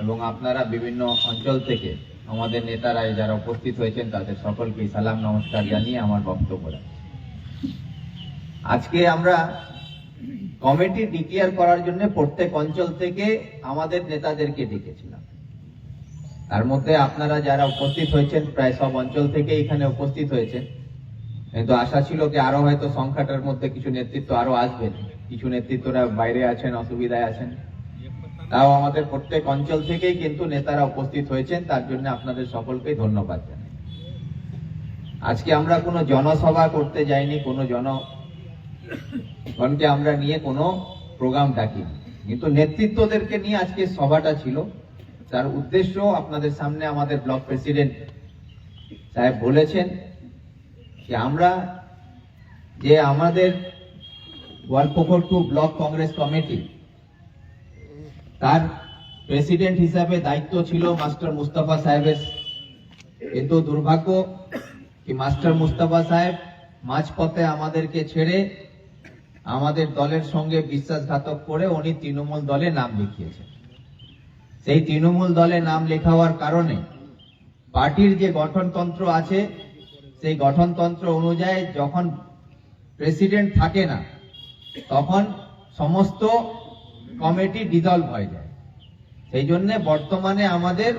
এবং আপনারা বিভিন্ন অঞ্চল থেকে আমাদের নেতারা যারা উপস্থিত হয়েছেন তাদের সকলকে সালাম নমস্কার জানিয়ে আমার বক্তব্য রাখছি। আজকে আমরা কমিটি ডিক্লেয়ার করার জন্য প্রত্যেক অঞ্চল থেকে আমাদের নেতাদেরকে ডেকেছিলাম। তার মধ্যে আপনারা যারা উপস্থিত হয়েছেন প্রায় সব অঞ্চল থেকে এখানে উপস্থিত হয়েছেন, কিন্তু আশা ছিল যে আরো হয়তো সংখ্যাটার মধ্যে কিছু নেতৃত্ব আরো আসবেন, কিছু নেতৃত্বরা বাইরে আছেন, অসুবিধায় আছেন। তাও আমাদের প্রত্যেক অঞ্চল থেকেই কিন্তু নেতারা উপস্থিত হয়েছেন, তার জন্য আপনাদের সকলকে ধন্যবাদ জানাই। আজকে আমরা কোনো জনসভা করতে যাইনি, কোনো জনগণকে আমরা নিয়ে কোনো প্রোগ্রাম ডাকিনি, কিন্তু নেতৃত্বদেরকে নিয়ে আজকে সভাটা ছিল। তার উদ্দেশ্য আপনাদের সামনে আমাদের ব্লক প্রেসিডেন্ট সাহেব বলেছেন যে আমরা যে আমাদের গোয়ালপুকুর 2 ব্লক কংগ্রেস কমিটি তার প্রেসিডেন্ট হিসাবে দায়িত্ব ছিল মাস্টার মুস্তাফা সাহেবের, কিন্তু দুর্ভাগ্য কি মাস্টার মুস্তাফা সাহেব মাঝপথে আমাদেরকে ছেড়ে আমাদের দলের সঙ্গে বিশ্বাসঘাতক করে উনি তৃণমূল দলে নাম লিখিয়েছেন। সেই তৃণমূল দলে নাম লেখাবার কারণে পার্টির যে গঠনতন্ত্র আছে সেই গঠনতন্ত্র অনুযায়ী যখন প্রেসিডেন্ট থাকে না তখন সমস্ত কমিটি ডিসলভ হয়ে যায়। সেই জন্য বর্তমানে আমাদের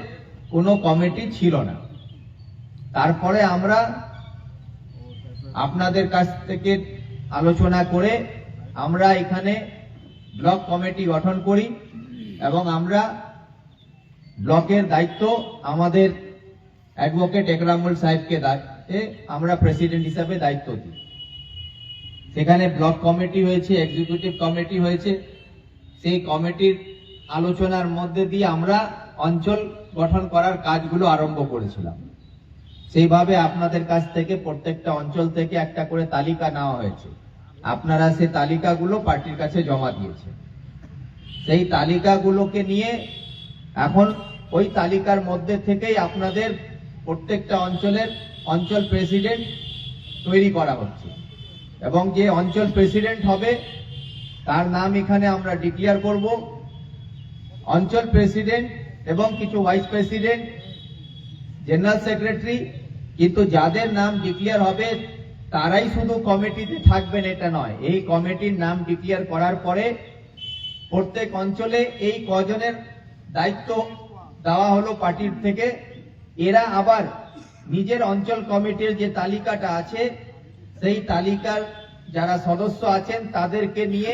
কোনো কমিটি ছিল না। তারপরে আমরা আপনাদের কাছ থেকে আলোচনা করে আমরা এখানে ব্লক কমিটি গঠন করি এবং আমরা ব্লকের দায়িত্ব আমাদের অ্যাডভোকেট একরামুল সাহেবকে আমরা প্রেসিডেন্ট হিসাবে দায়িত্ব দিই। সেখানে ব্লক কমিটি হয়েছে, এক্সিকিউটিভ কমিটি হয়েছে। সেই কমিটির আলোচনার মধ্যে দিয়ে আমরা অঞ্চল গঠন করার কাজগুলো আরম্ভ করেছিলাম। সেইভাবে আপনাদের কাছ থেকে প্রত্যেকটা অঞ্চল থেকে একটা করে তালিকা নেওয়া হয়েছে। আপনারা সেই তালিকাগুলো পার্টির কাছে জমা দিয়েছেন। সেই তালিকাগুলোকে নিয়ে এখন ওই তালিকার মধ্যে থেকেই আপনাদের প্রত্যেকটা অঞ্চলের অঞ্চল প্রেসিডেন্ট তৈরি করা হচ্ছে এবং যে অঞ্চল প্রেসিডেন্ট হবে তার নাম এখানে আমরা ডিক্লেয়ার করব। অঞ্চল প্রেসিডেন্ট এবং কিছু ভাইস প্রেসিডেন্ট, জেনারেল সেক্রেটারি, কিন্তু যাদের নাম ডিক্লেয়ার হবে তারাই শুধু কমিটিতে থাকবেন এটা নয়। এই কমিটির নাম ডিক্লেয়ার করার পরে প্রত্যেক অঞ্চলে এই কজনের দায়িত্ব দেওয়া হলো পার্টির থেকে। এরা আবার নিজের অঞ্চল কমিটির যে তালিকাটা আছে সেই তালিকার যারা সদস্য আছেন তাদেরকে নিয়ে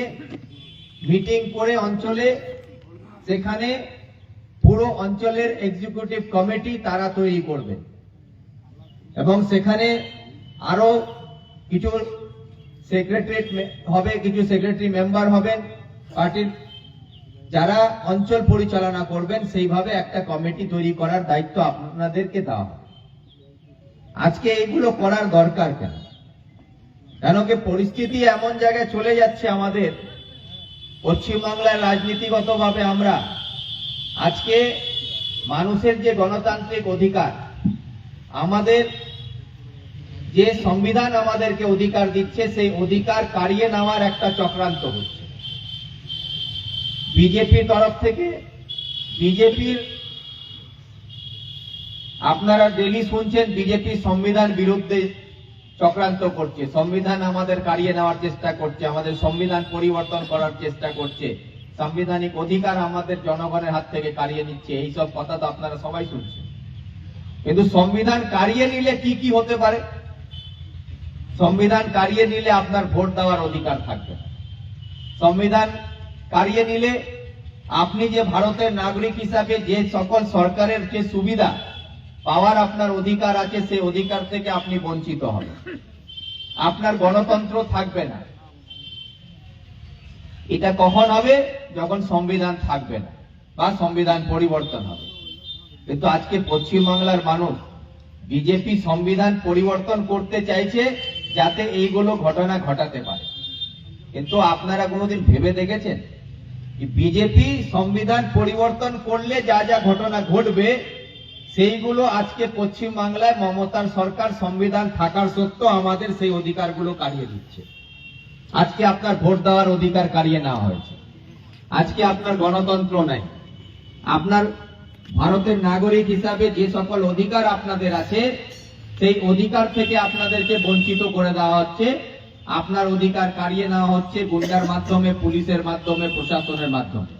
মিটিং করে অঞ্চলে সেখানে পুরো অঞ্চলের এক্সিকিউটিভ কমিটি তারা তৈরি করবে এবং সেখানে আরো কিছু সেক্রেটারিয়েট হবে, কিছু সেক্রেটারি মেম্বার হবেন পার্টির, যারা অঞ্চল পরিচালনা করবেন। সেইভাবে একটা কমিটি তৈরি করার দায়িত্ব আপনাদেরকে দেওয়া হবে। আজকে এইগুলো করার দরকার কেন? কেন কি পরিস্থিতি এমন জায়গায় চলে যাচ্ছে আমাদের পশ্চিমবাংলার রাজনীতিগতভাবে আমরা আজকে মানুষের যে গণতান্ত্রিক অধিকার, আমাদের যে সংবিধান আমাদেরকে অধিকার দিচ্ছে সেই অধিকার কাড়িয়ে নেওয়ার একটা চক্রান্ত হচ্ছে বিজেপির তরফ থেকে। বিজেপির আপনারা ডেলি শুনছেন বিজেপি সংবিধান বিরুদ্ধে চক্রান্ত করছে, সংবিধান আমাদের কাড়িয়ে নেওয়ার চেষ্টা করছে, আমাদের সংবিধান পরিবর্তন করার চেষ্টা করছে, সাংবিধানিক অধিকার আমাদের জনগণের হাত থেকে কাড়িয়ে নিচ্ছে। এইসব কথা তো আপনারা সবাই শুনছেন, কিন্তু সংবিধান কাড়িয়ে নিলে কি কি হতে পারে? সংবিধান কাড়িয়ে নিলে আপনার ভোট দেওয়ার অধিকার থাকবে না। সংবিধান কাড়িয়ে নিলে আপনি যে ভারতের নাগরিক হিসাবে যে সকল সরকারের যে সুবিধা পাওয়ার আপনার অধিকার আছে সেই অধিকার থেকে আপনি বঞ্চিত হবেন, আপনার গণতন্ত্র থাকবে না। এটা কখন হবে? যখন সংবিধান থাকবে না বা সংবিধান পরিবর্তন হবে। কিন্তু আজকে পশ্চিমবাংলার মানুষ বিজেপি সংবিধান পরিবর্তন করতে চাইছে যাতে এইগুলো ঘটনা ঘটাতে পারে। কিন্তু আপনারা কোনোদিন ভেবে দেখেছেন বিজেপি সংবিধান পরিবর্তন করলে যা যা ঘটনা ঘটবে সেইগুলো আজকে পশ্চিমবাংলায় মমতার সরকার সংবিধান থাকার সত্ত্বেও আমাদের সেই অধিকারগুলো কাড়িয়ে দিচ্ছে। আজকে আপনার ভোট দেওয়ার অধিকার কাড়িয়ে নেওয়া হয়েছে, আজকে আপনার গণতন্ত্র নাই, আপনার ভারতের নাগরিক হিসাবে যে সকল অধিকার আপনাদের আছে সেই অধিকার থেকে আপনাদেরকে বঞ্চিত করে দেওয়া হচ্ছে। আপনার অধিকার কাড়িয়ে নেওয়া হচ্ছে গুন্ডার মাধ্যমে, পুলিশের মাধ্যমে, প্রশাসনের মাধ্যমে।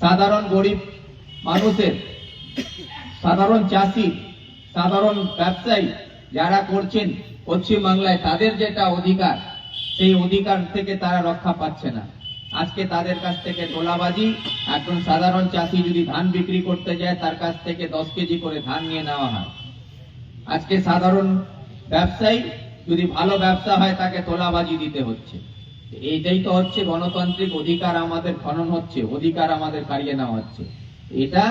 সাধারণ গরিব মানুষের, সাধারণ চাষি, সাধারণ ব্যবসায়ী যারা করছেন পশ্চিমবাংলায়, তাদের যেটা অধিকার, সেই অধিকার থেকে তারা রক্ষা পাচ্ছে না। আজকে তাদের কাছ থেকে তোলাবাজি, একজন সাধারণ চাষি যদি ধান বিক্রি করতে যায় তার কাছ থেকে 10 কেজি করে ধান নিয়ে নেওয়া হয়। আজকে সাধারণ ব্যবসায়ী যদি ভালো ব্যবসা হয় তাকে তোলাবাজি দিতে হচ্ছে। এইটাই তো হচ্ছে গণতান্ত্রিক অধিকার আমাদের খনন হচ্ছে, অধিকার আমাদের কাড়িয়ে নেওয়া হচ্ছে। এটা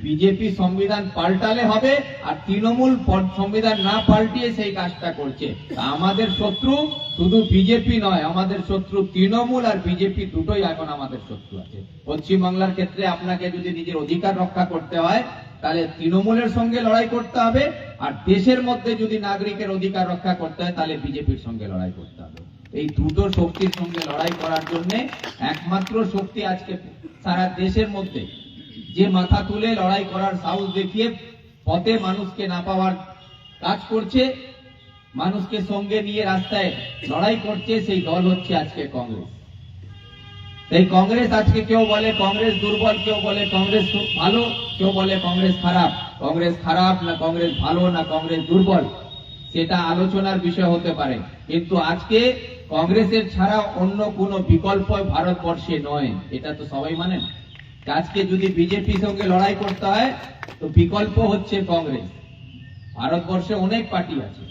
বিজেপি সংবিধান পাল্টালে হবে, আর তৃণমূল সংবিধান না পাল্টিয়ে সেই কাজটা করছে। আমাদের শত্রু শুধু বিজেপি নয়, আমাদের শত্রু তৃণমূল আর বিজেপি, দুটোই এখন আমাদের শত্রু আছে। পশ্চিমবাংলার ক্ষেত্রে আপনাকে যদি নিজের অধিকার রক্ষা করতে হয় তাহলে তৃণমূলের সঙ্গে লড়াই করতে হবে, আর দেশের মধ্যে যদি নাগরিকের অধিকার রক্ষা করতে হয় তাহলে বিজেপির সঙ্গে লড়াই করতে হবে। এই দুটো শক্তির সঙ্গে লড়াই করার জন্য একমাত্র শক্তি আজকে সারা দেশের মধ্যে যে মাথা তুলে লড়াই করার সাহস দেখিয়ে পথে মানুষকে না পাওয়ার কাজ করছে, মানুষকে সঙ্গে নিয়ে রাস্তায় লড়াই করছে, সেই দল হচ্ছে আজকে কংগ্রেস। এই কংগ্রেস আজকে কেউ বলে কংগ্রেস দুর্বল, কেউ বলে কংগ্রেস ভালো, কেউ বলে কংগ্রেস খারাপ। কংগ্রেস খারাপ না কংগ্রেস ভালো না কংগ্রেস দুর্বল, সেটা আলোচনার বিষয় হতে পারে, কিন্তু আজকে কংগ্রেসের ছাড়া অন্য কোনো বিকল্প ভারতবর্ষে নয়। এটা তো সবাই মানেন। আজকে যদি বিজেপির সঙ্গে লড়াই করতে হয় তো বিকল্প হচ্ছে কংগ্রেস। ভারতবর্ষে অনেক পার্টি আছে,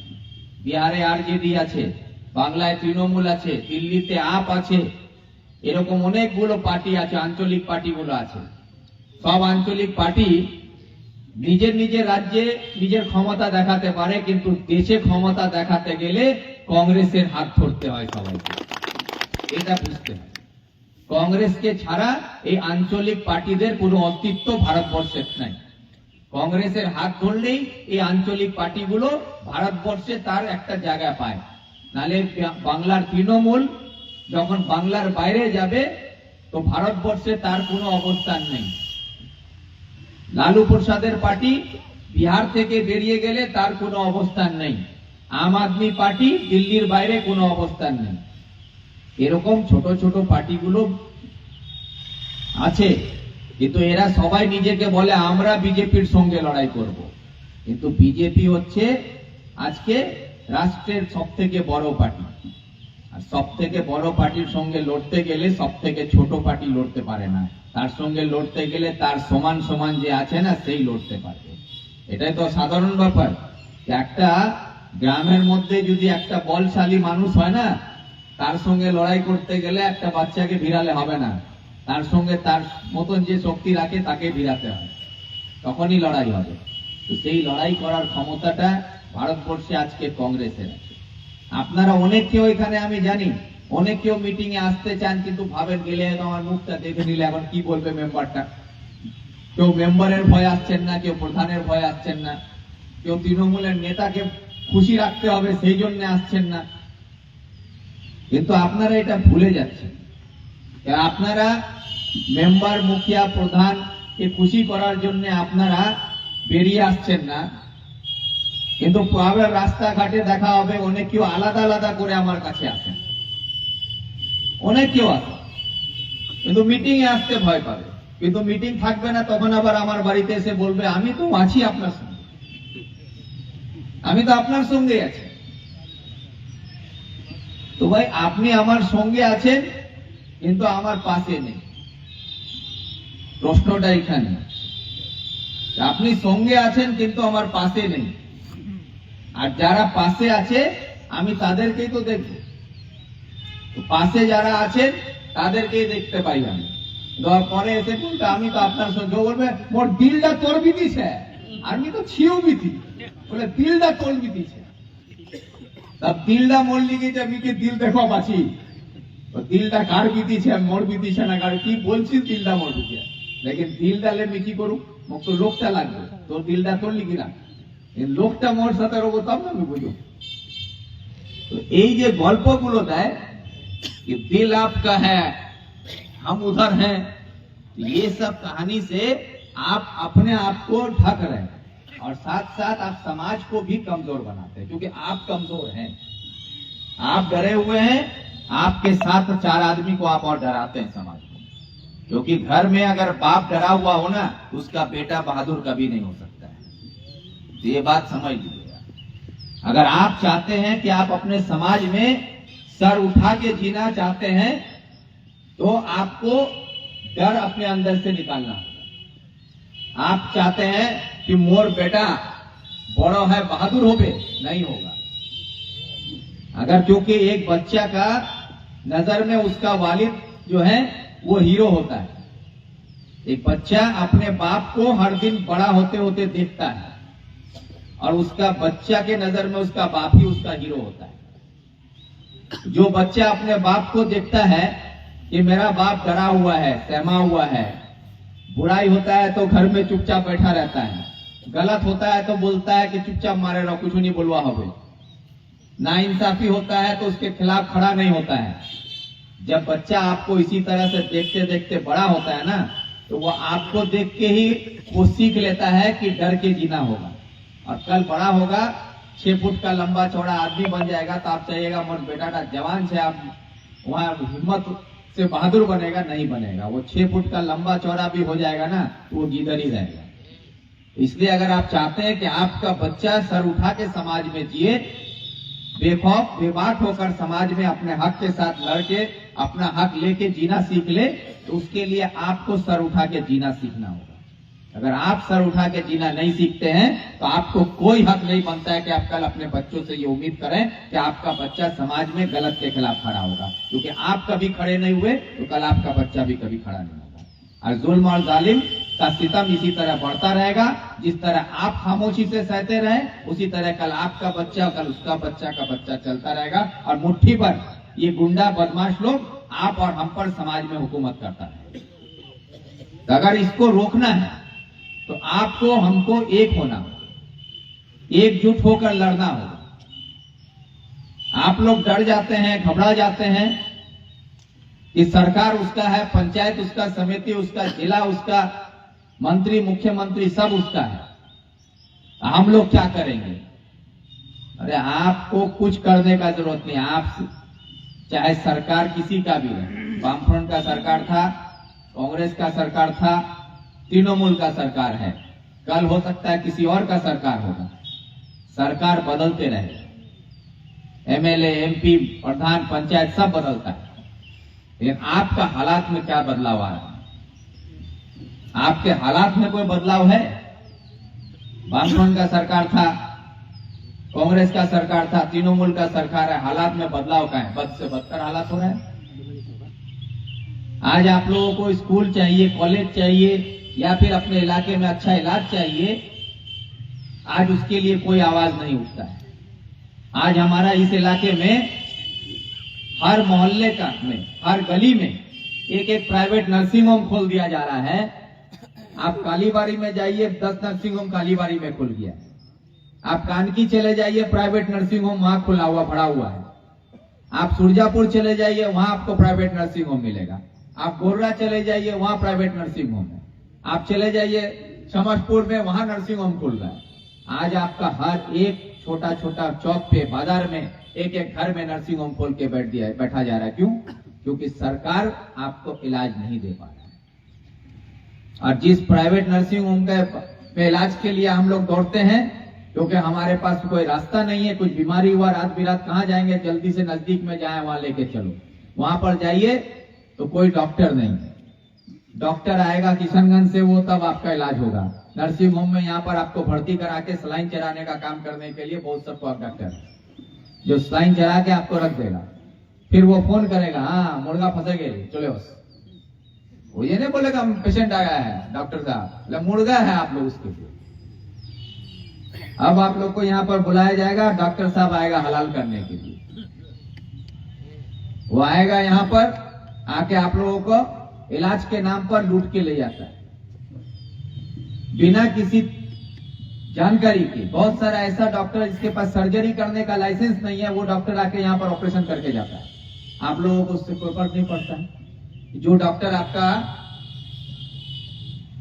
বিহারে আরজেডি আছে, বাংলায় তৃণমূল আছে, দিল্লিতে আপ আছে, এরকম অনেকগুলো পার্টি আছে, আঞ্চলিক পার্টিগুলো আছে। সব আঞ্চলিক পার্টি নিজের নিজের রাজ্যে নিজের ক্ষমতা দেখাতে পারে, কিন্তু দেশে ক্ষমতা দেখাতে গেলে কংগ্রেসের হাত ধরতে হয় সবাইকে। এটা বুঝতে হয়। কংগ্রেসকে ছাড়া এই আঞ্চলিক পার্টিদের কোনো অস্তিত্ব ভারতবর্ষে নাই। কংগ্রেসের হাত ধরলেই এই আঞ্চলিক পার্টিগুলো ভারতবর্ষে তার একটা জায়গা পায়। নালে বাংলার তৃণমূল যখন বাংলার বাইরে যাবে তো ভারতবর্ষে তার কোনো অবস্থান নেই। লালু প্রসাদের পার্টি বিহার থেকে বেরিয়ে গেলে তার কোনো অবস্থান নেই। আম আদমি পার্টি দিল্লির বাইরে কোনো অবস্থান নেই। এরকম ছোট ছোট পার্টিগুলো আছে, কিন্তু এরা সবাই নিজেকে বলে আমরা বিজেপির সঙ্গে লড়াই করব, কিন্তু বিজেপি হচ্ছে আজকে রাষ্ট্রের সব থেকে বড় পার্টি। আর সব থেকে বড় পার্টির সঙ্গে লড়তে গেলে সব থেকে ছোট পার্টি লড়তে পারে না, তার সঙ্গে লড়তে গেলে তার সমান সমান যে আছে না সেই লড়তে পারবে। এটাই তো সাধারণ ব্যাপার। একটা গ্রামের মধ্যে যদি একটা বলশালী মানুষ হয় না, তার সঙ্গে লড়াই করতে গেলে একটা বাচ্চাকে ভিড়ালে হবে না, তার সঙ্গে তার মতন যে শক্তি রাখে তাকে ভিড়াতে হয়, তখনই লড়াই হবে। তো সেই লড়াই করার ক্ষমতাটা ভারতবর্ষে আজকে কংগ্রেসের আছে। আপনারা অনেক কেউ এখানে, আমি জানি অনেক কেউ মিটিং এ আসতে চান, কিন্তু ভাবেন গেলে আমার মুখটা দেখে নিলে এখন কি বলবে মেম্বারটা। কেউ মেম্বারের ভয় আসছেন না, কেউ প্রধানের ভয় আসছেন না, কেউ তৃণমূলের নেতাকে খুশি রাখতে হবে সেই জন্য আসছেন না। কিন্তু আপনারা এটা ভুলে যাচ্ছেন। আপনারা মেম্বার, মুখিয়া, প্রধানকে খুশি করার জন্য আপনারা বেরিয়ে আসছেন না, কিন্তু আবার রাস্তাঘাটে দেখা হবে অনেক কেউ আলাদা আলাদা করে আমার কাছে আসেন, অনেক কেউ আসে, কিন্তু মিটিং এ আসতে ভয় পাবে। কিন্তু মিটিং থাকবে না, তখন আবার আমার বাড়িতে এসে বলবে আমি তো আছি আপনার সঙ্গে, আমি তো আপনার সঙ্গে আছি। তো ভাই আপনি আমার সঙ্গে আছেন কিন্তু আমার পাশে নেই, প্রশ্নটা এখানে। আপনি সঙ্গে আছেন কিন্তু আমার পাশে নেই, আর যারা পাশে আছে আমি তাদেরকেই তো দেখব। পাশে যারা আছেন তাদেরকেই দেখতে পাই আমি। পরে এসে বলতে আমি তো আপনার সঙ্গে, বলবে মোর দিলটা তোর भी দিছে, আমি তো ছিও भी थी, বলে দিলটা তোর भी দিছে। तब दिलदा मोर लिगे যে আমি কি দিল দেখো বাঁচি, দিলটা কার भी দিছে, মোর भी দিছে না কার, কি বলছিস দিলটা মোর দিছে, लेकिन দিলটা লে আমি কি করু, মোক তো লোকটা লাগবে, তোর দিলটা তোর লিগি না, এই লোকটা মোর সাথে রবো তব না আমি বুঝো। তো এই যে গল্পগুলো দেয় कि दिल आपका है हम उधर हैं, ये सब कहानी से आप अपने आप को ढक रहे हैं और साथ साथ आप समाज को भी कमजोर बनाते हैं, क्योंकि आप कमजोर हैं, आप डरे हुए हैं, आपके साथ 4 आदमी को आप और डराते हैं समाज को। क्योंकि घर में अगर बाप डरा हुआ हो ना, तो उसका बेटा बहादुर कभी नहीं हो सकता है। तो ये बात समझ लीजिएगा। अगर आप चाहते हैं कि आप अपने समाज में सर उठा के जीना चाहते हैं, तो आपको डर अपने अंदर से निकालना होगा। आप चाहते हैं कि मोर बेटा बड़ा है बहादुर हो गए, नहीं होगा। अगर क्योंकि एक बच्चा का नजर में उसका वालिद जो है वो हीरो होता है। एक बच्चा अपने बाप को हर दिन बड़ा होते होते देखता है और उसका बच्चा के नजर में उसका बाप ही उसका हीरो होता है। जो बच्चा अपने बाप को देखता है कि मेरा बाप डरा हुआ है, सहमा हुआ है, बुराई होता है तो घर में चुपचाप बैठा रहता है, गलत होता है तो बोलता है कि चुपचाप मारे रहो, कुछ नहीं बोलवा हो, नाइंसाफी होता है तो उसके खिलाफ खड़ा नहीं होता है। जब बच्चा आपको इसी तरह से देखते देखते बड़ा होता है ना, तो वो आपको देख के ही वो सीख लेता है कि डर के जीना होगा। और कल बड़ा होगा, 6 फुट का लंबा चौड़ा आदमी बन जाएगा, तो आप चाहिएगा मोर बेटा जवान से आप वहां हिम्मत से बहादुर बनेगा, नहीं बनेगा। वो 6 फुट का लंबा चौड़ा भी हो जाएगा ना, तो वो गिदर ही रहेगा। इसलिए अगर आप चाहते हैं कि आपका बच्चा सर उठा के समाज में जिए, बेखौफ बेबाक होकर समाज में अपने हक के साथ लड़के अपना हक लेके जीना सीख ले, तो उसके लिए आपको सर उठा के जीना सीखना होगा। अगर आप सर उठा के जीना नहीं सीखते हैं, तो आपको कोई हक नहीं बनता है कि आप कल अपने बच्चों से ये उम्मीद करें कि आपका बच्चा समाज में गलत के खिलाफ खड़ा होगा। क्योंकि आप कभी खड़े नहीं हुए तो कल आपका बच्चा भी कभी खड़ा नहीं होगा। और जुल्म और जालिम का सितम इसी तरह बढ़ता रहेगा। जिस तरह आप खामोशी से सहते रहे, उसी तरह कल आपका बच्चा, कल उसका बच्चा का बच्चा चलता रहेगा। और मुट्ठी पर ये गुंडा बदमाश लोग आप और हम पर समाज में हुकूमत करता है। तो अगर इसको रोकना है तो आपको हमको एक होना होगा, एकजुट होकर लड़ना होगा। आप लोग डर जाते हैं, घबरा जाते हैं कि सरकार उसका है, पंचायत उसका, समिति उसका, जिला उसका, मंत्री मुख्यमंत्री सब उसका है, हम लोग क्या करेंगे। अरे आपको कुछ करने का जरूरत नहीं। आप चाहे सरकार किसी का भी है, वामफ्रंट का सरकार था, कांग्रेस का सरकार था, तृणमूल का सरकार है, कल हो सकता है किसी और का सरकार होगा। सरकार बदलते रहे, एमएलए, एमपी, प्रधान, पंचायत सब बदलता है, लेकिन आपका हालात में क्या बदलाव आ रहा है? आपके हालात में कोई बदलाव है? वामफ्रंट का सरकार था, कांग्रेस का सरकार था, तृणमूल का सरकार है, हालात में बदलाव का है? बद से बदतर हालात हो रहे हैं। आज आप लोगों को स्कूल चाहिए, कॉलेज चाहिए, या फिर अपने इलाके में अच्छा इलाज चाहिए, आज उसके लिए कोई आवाज नहीं उठता है। आज हमारा इस इलाके में हर मोहल्ले का में, हर गली में एक एक प्राइवेट नर्सिंग होम खोल दिया जा रहा है। आप कालीबाड़ी में जाइए, 10 नर्सिंग होम कालीबाड़ी में खुल गया। आप कानकी चले जाइए, प्राइवेट नर्सिंग होम वहां खुला हुआ भरा हुआ है। आप सुरजापुर चले जाइए, वहां आपको प्राइवेट नर्सिंग होम मिलेगा। आप गोर्रा चले जाइए, वहां प्राइवेट नर्सिंग होम है। आप चले जाइए समस्तपुर में, वहां नर्सिंग होम खुल रहा है। आज आपका हर एक छोटा छोटा चौक पे, बाजार में, एक एक घर में नर्सिंग होम खोल के बैठा जा रहा है। क्यों? क्योंकि सरकार आपको इलाज नहीं दे पा रहा है। और जिस प्राइवेट नर्सिंग होम के इलाज के लिए हम लोग दौड़ते हैं, क्योंकि हमारे पास कोई रास्ता नहीं है, कुछ बीमारी हुआ, रात बिरात कहाँ जाएंगे, जल्दी से नजदीक में जाए वहां लेके चलो। वहां पर जाइए तो कोई डॉक्टर नहीं है। डॉक्टर आएगा किशनगंज से, वो तब आपका इलाज होगा। नर्सिंग होम में यहाँ पर आपको भर्ती करा के सलाइन चढ़ाने का काम करने के लिए बहुत सब डॉक्टर है, जो सलाइन चढ़ा के आपको रख देगा। फिर वो फोन करेगा, हाँ मुर्गा फंसे गए, चलो बस। वो ये नहीं बोलेगा पेशेंट आया है डॉक्टर साहब, मुर्गा है आप लोग उसके लिए। अब आप लोग को यहाँ पर बुलाया जाएगा, डॉक्टर साहब आएगा हलाल करने के लिए। वो आएगा यहाँ पर, आके आप लोगों को इलाज के नाम पर लूट के ले जाता है, बिना किसी जानकारी के। बहुत सारा ऐसा डॉक्टर जिसके पास सर्जरी करने का लाइसेंस नहीं है, वो डॉक्टर आके यहाँ पर ऑपरेशन करके जाता है। आप लोगों को उससे कोई फर्क नहीं पड़ता है। जो डॉक्टर आपका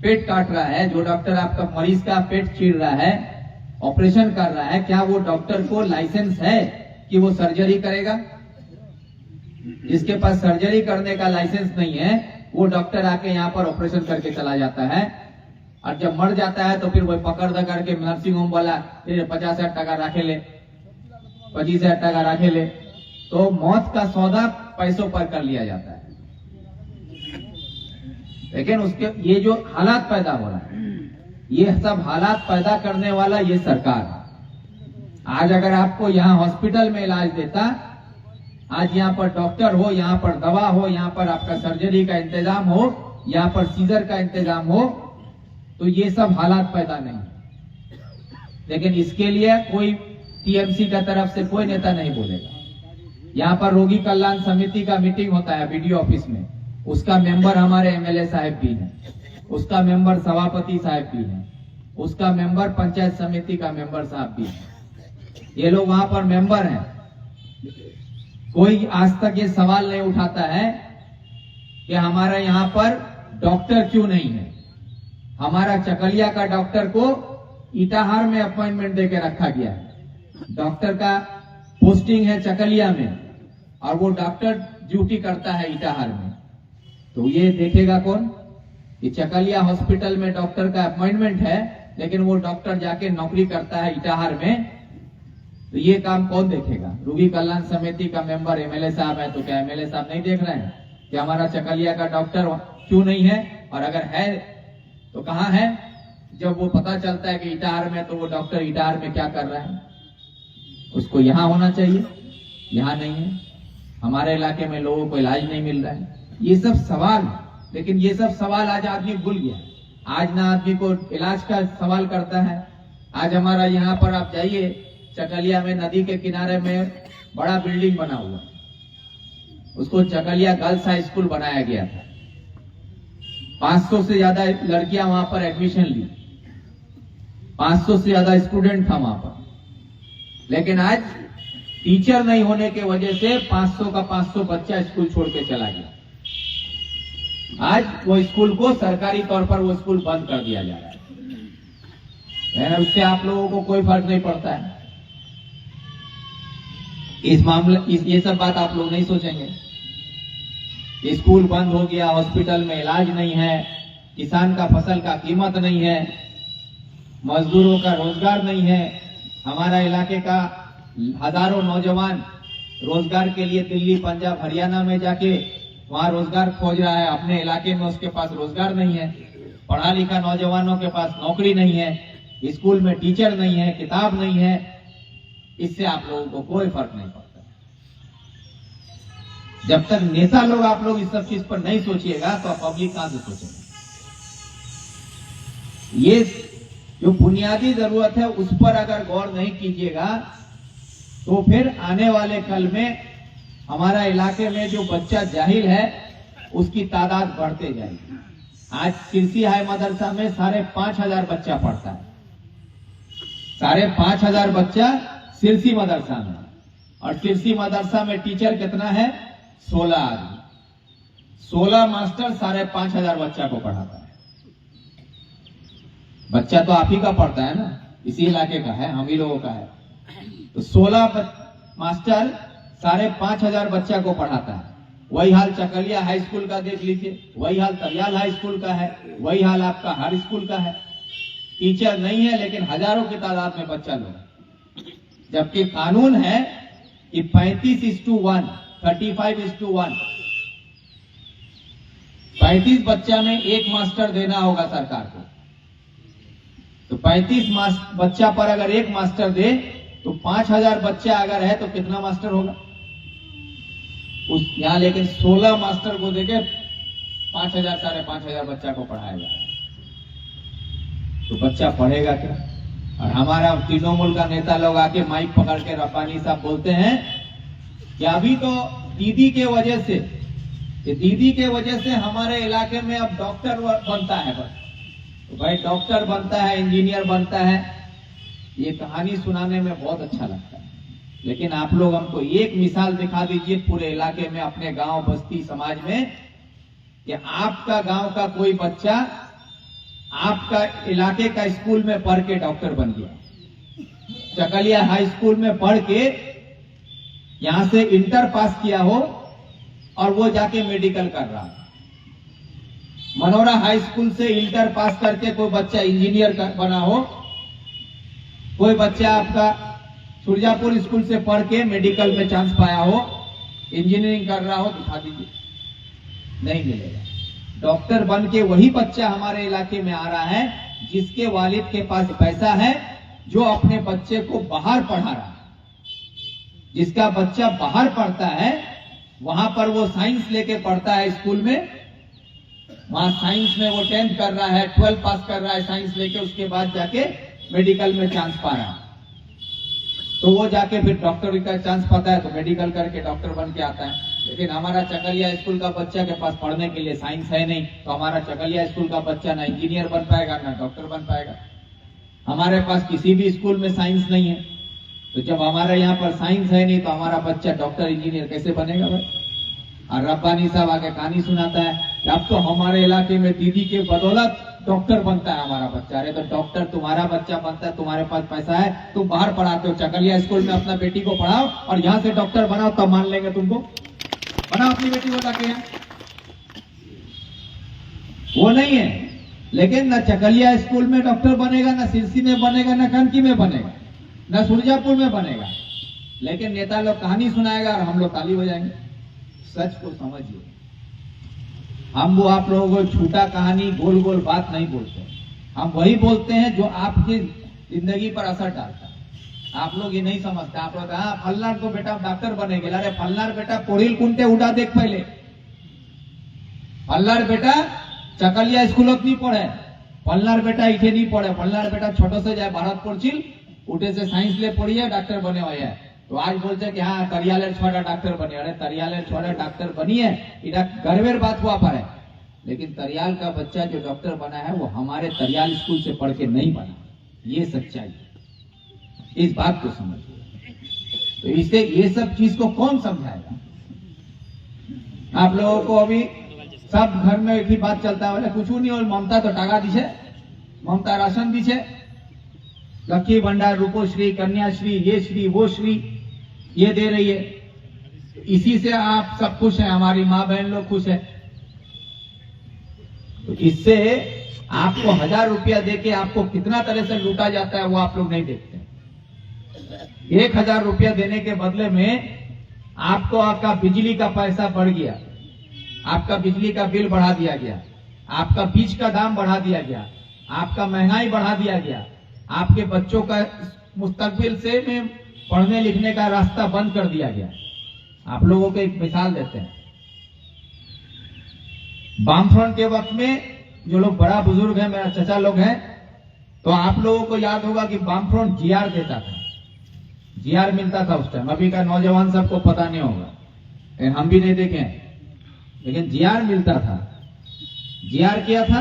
पेट काट रहा है, जो डॉक्टर आपका मरीज का पेट चीर रहा है, ऑपरेशन कर रहा है, क्या वो डॉक्टर को लाइसेंस है कि वो सर्जरी करेगा? जिसके पास सर्जरी करने का लाइसेंस नहीं है वो डॉक्टर आके यहाँ पर ऑपरेशन करके चला जाता है, और जब मर जाता है तो फिर वो पकड़ द करके नर्सिंग होम वाला फिर 50,000 टका राखे ले, 25,000 टका राखे ले, तो मौत का सौदा पैसों पर कर लिया जाता है। लेकिन उसके ये जो हालात पैदा हो रहा है, ये सब हालात पैदा करने वाला ये सरकार है। आज अगर आपको यहाँ हॉस्पिटल में इलाज देता, आज यहाँ पर डॉक्टर हो, यहाँ पर दवा हो, यहाँ पर आपका सर्जरी का इंतजाम हो, यहाँ पर सीजर का इंतजाम हो, तो ये सब हालात पैदा नहीं। लेकिन इसके लिए कोई टीएमसी का तरफ से कोई नेता नहीं बोलेगा। यहाँ पर रोगी कल्याण समिति का मीटिंग होता है बीडीओ ऑफिस में, उसका मेंबर हमारे एमएलए साहब भी हैं, उसका मेंबर सभापति साहब भी हैं, उसका मेंबर पंचायत समिति का मेंबर साहब भी हैं। ये लोग वहां पर मेंबर हैं। कोई आज तक ये सवाल नहीं उठाता है कि हमारा यहाँ पर डॉक्टर क्यों नहीं है। हमारा चकलिया का डॉक्टर को इटाहार में अपॉइंटमेंट देके रखा गया है। डॉक्टर का पोस्टिंग है चकलिया में और वो डॉक्टर ड्यूटी करता है इटाहार में, तो ये देखेगा कौन? ये चकलिया हॉस्पिटल में डॉक्टर का अपॉइंटमेंट है, लेकिन वो डॉक्टर जाके नौकरी करता है इटाहार में, तो ये काम कौन देखेगा? रोगी कल्याण समिति का मेंबर एमएलए साहब है, तो क्या एमएलए साहब नहीं देख रहे हैं कि हमारा चकलिया का डॉक्टर क्यों नहीं है? और अगर है तो कहाँ है? जब वो पता चलता है कि इटाहार में, तो वो डॉक्टर इटाहार में क्या कर रहा है? उसको यहाँ होना चाहिए, यहाँ नहीं है। हमारे इलाके में लोगों को इलाज नहीं मिल रहा है। ये सब सवाल, लेकिन ये सब सवाल आज आदमी भूल गया। आज ना आदमी को इलाज का सवाल करता है। आज हमारा यहाँ पर आप जाइए, चकलिया में नदी के किनारे में बड़ा बिल्डिंग बना हुआ, उसको चकलिया गर्ल्स हाई स्कूल बनाया गया था। 500 से ज्यादा लड़कियां वहां पर एडमिशन ली, 500 से ज्यादा स्टूडेंट था वहां पर। लेकिन आज टीचर नहीं होने के वजह से 500 का 500 बच्चा स्कूल छोड़ के चला गया। आज वो स्कूल को सरकारी तौर पर वो स्कूल बंद कर दिया जा रहा है। उससे आप लोगों को कोई फर्क नहीं पड़ता है। इस मामले ये सब बात आप लोग नहीं सोचेंगे। स्कूल बंद हो गया, हॉस्पिटल में इलाज नहीं है, किसान का फसल का कीमत नहीं है, मजदूरों का रोजगार नहीं है। हमारा इलाके का हजारों नौजवान रोजगार के लिए दिल्ली, पंजाब, हरियाणा में जाके वहां रोजगार खोज रहा है। अपने इलाके में उसके पास रोजगार नहीं है। पढ़ा लिखा नौजवानों के पास नौकरी नहीं है, स्कूल में टीचर नहीं है, किताब नहीं है। इससे आप लोगों को कोई फर्क नहीं पड़ता। जब तक नेता लोग आप लोग इस सब चीज पर नहीं सोचिएगा तो पब्लिक कहां से सोचेगा? ये जो बुनियादी जरूरत है उस पर अगर गौर नहीं कीजिएगा तो फिर आने वाले कल में हमारा इलाके में जो बच्चा जाहिल है उसकी तादाद बढ़ते जाएगी। आज सिरसी हाई मदरसा में 5,500 बच्चा पढ़ता है। 5,500 बच्चा सिरसी मदरसा में, और सिरसी मदरसा में टीचर कितना है? 16 आदमी। 16 मास्टर 5,500 बच्चा को पढ़ाता है। बच्चा तो आप ही का पढ़ता है ना, इसी इलाके का है, हम ही लोगों का है। तो 16 मास्टर 5,500 बच्चा को पढ़ाता है। वही हाल चकलिया हाई स्कूल का देख लीजिए, वही हाल तरियाल हाई स्कूल का है, वही हाल आपका हर स्कूल का है। टीचर नहीं है लेकिन हजारों की तादाद में बच्चा लोग, जबकि कानून है कि 35:1, 35:1, 35 बच्चा में एक मास्टर देना होगा सरकार को। तो 35 बच्चा पर अगर एक मास्टर दे तो 5,000 बच्चा अगर है तो कितना मास्टर होगा उस यहाँ? लेकिन 16 मास्टर को देके 5,000 5,500 बच्चा को पढ़ाया जा रहा है, तो बच्चा पढ़ेगा क्या? और हमारा तृणमूल का नेता लोग आके माइक पकड़ के रब्बानी साहब बोलते हैं कि अभी तो दीदी के वजह से, दीदी के वजह से हमारे इलाके में अब डॉक्टर बनता है। बस तो भाई डॉक्टर बनता है, इंजीनियर बनता है, ये कहानी सुनाने में बहुत अच्छा लगता है। लेकिन आप लोग हमको एक मिसाल दिखा दीजिए पूरे इलाके में, अपने गांव, बस्ती, समाज में, कि आपका गांव का कोई बच्चा आपका इलाके का स्कूल में पढ़ के डॉक्टर बन गया, चकलिया हाई स्कूल में पढ़ के यहां से इंटर पास किया हो और वो जाके मेडिकल कर रहा है। मनोरा हाई स्कूल से इंटर पास करके कोई बच्चा इंजीनियर बना हो, कोई बच्चा आपका सुरजापुर स्कूल से पढ़ के मेडिकल में चांस पाया हो, इंजीनियरिंग कर रहा हो, दिखा दीजिए, नहीं मिलेगा। डॉक्टर बन के वही बच्चा हमारे इलाके में आ रहा है जिसके वालिद के पास पैसा है, जो अपने बच्चे को बाहर पढ़ा रहा है। जिसका बच्चा बाहर पढ़ता है वहां पर वो साइंस लेके पढ़ता है स्कूल में, वहां साइंस में वो 10th कर रहा है, 12 पास कर रहा है साइंस लेके, उसके बाद जाके मेडिकल में चांस पा रहा है, तो वो जाके फिर डॉक्टर का चांस पाता है तो मेडिकल करके डॉक्टर बन के आता है। लेकिन हमारा चकलिया स्कूल का बच्चा के पास पढ़ने के लिए साइंस है नहीं, तो हमारा चकलिया स्कूल का बच्चा ना इंजीनियर बन पाएगा ना डॉक्टर बन पाएगा। हमारे पास किसी भी स्कूल में साइंस नहीं है, तो जब हमारे यहाँ पर साइंस है नहीं तो हमारा बच्चा डॉक्टर इंजीनियर कैसे बनेगा भाई। और रब्बानी साहब आके कहानी सुनाता है कि अब तो हमारे इलाके में दीदी के बदौलत डॉक्टर बनता है हमारा बच्चा। अरे तो डॉक्टर तुम्हारा बच्चा बनता है, तुम्हारे पास पैसा है, तुम बाहर पढ़ाते हो, चकलिया स्कूल में अपना बेटी को पढ़ाओ और यहाँ से डॉक्टर बनाओ, तब मान लेंगे तुमको। बनाओ अपनी बेटी को जाके यहाँ, वो नहीं है। लेकिन न चकलिया स्कूल में डॉक्टर बनेगा, न सिरसी में बनेगा, न कानकी में बनेगा, न सुरजापुर में बनेगा। लेकिन नेता लोग कहानी सुनाएगा और हम लोग ताली बजाएंगे। सच को समझिए, हम वो आप लोगों को झूठा कहानी गोल गोल बात नहीं बोलते, हम वही बोलते हैं जो आपकी जिंदगी पर असर डालता है। आप लोग ये नहीं समझते, आप लोग हाँ फलनार तो बेटा डॉक्टर बनेगे। अरे फलनार बेटा पोड़िल कुंटे उड़ा देख पहले, फलनार बेटा चकलिया स्कूल नहीं पढ़े, फलनार बेटा इठे नहीं पढ़े, फलनार बेटा छोटो से जाए भारत पढ़िल, उठे से साइंस ले पढ़िए डॉक्टर बने हुए है। तो आज बोलते कि हाँ तरियालेर छोड़ा डॉक्टर बने। अरे तरियालेर छोड़ा डॉक्टर बनी है, इधर गर्वेर बात हुआ पर है। लेकिन तरियाल का बच्चा जो डॉक्टर बना है वो हमारे तरियाल स्कूल से पढ़ के नहीं बना, ये सच्चाई है, इस बात को समझिए। तो इससे ये सब चीज को कौन समझाएगा। आप लोगों को अभी सब घर में एक ही बात चलता है, बोले कुछ नहीं और ममता तो टाका दीछे, ममता राशन दीछे, लक्ष्मी भंडार, रूपोश्री, कन्याश्री, ये श्री वो श्री ये दे रही है, इसी से आप सब खुश हैं, हमारी माँ बहन लोग खुश है। तो इससे आपको 1000 रुपया देके आपको कितना तरह से लूटा जाता है वो आप लोग नहीं देखते। 1000 रुपया देने के बदले में आपको आपका बिजली का पैसा बढ़ गया, आपका बिजली का बिल बढ़ा दिया गया, आपका बीज का दाम बढ़ा दिया गया, आपका महंगाई बढ़ा दिया गया, आपके बच्चों का मुस्तकबिल से में पढ़ने लिखने का रास्ता बंद कर दिया गया। आप लोगों को एक मिसाल देते हैं, वामफ्रंट के वक्त में जो लोग बड़ा बुजुर्ग हैं, मेरा चचा लोग हैं, तो आप लोगों को याद होगा कि वामफ्रंट जीआर देता था, जीआर मिलता था उस टाइम। अभी का नौजवान सबको पता नहीं होगा, हम भी नहीं देखे, लेकिन जीआर मिलता था। जीआर क्या था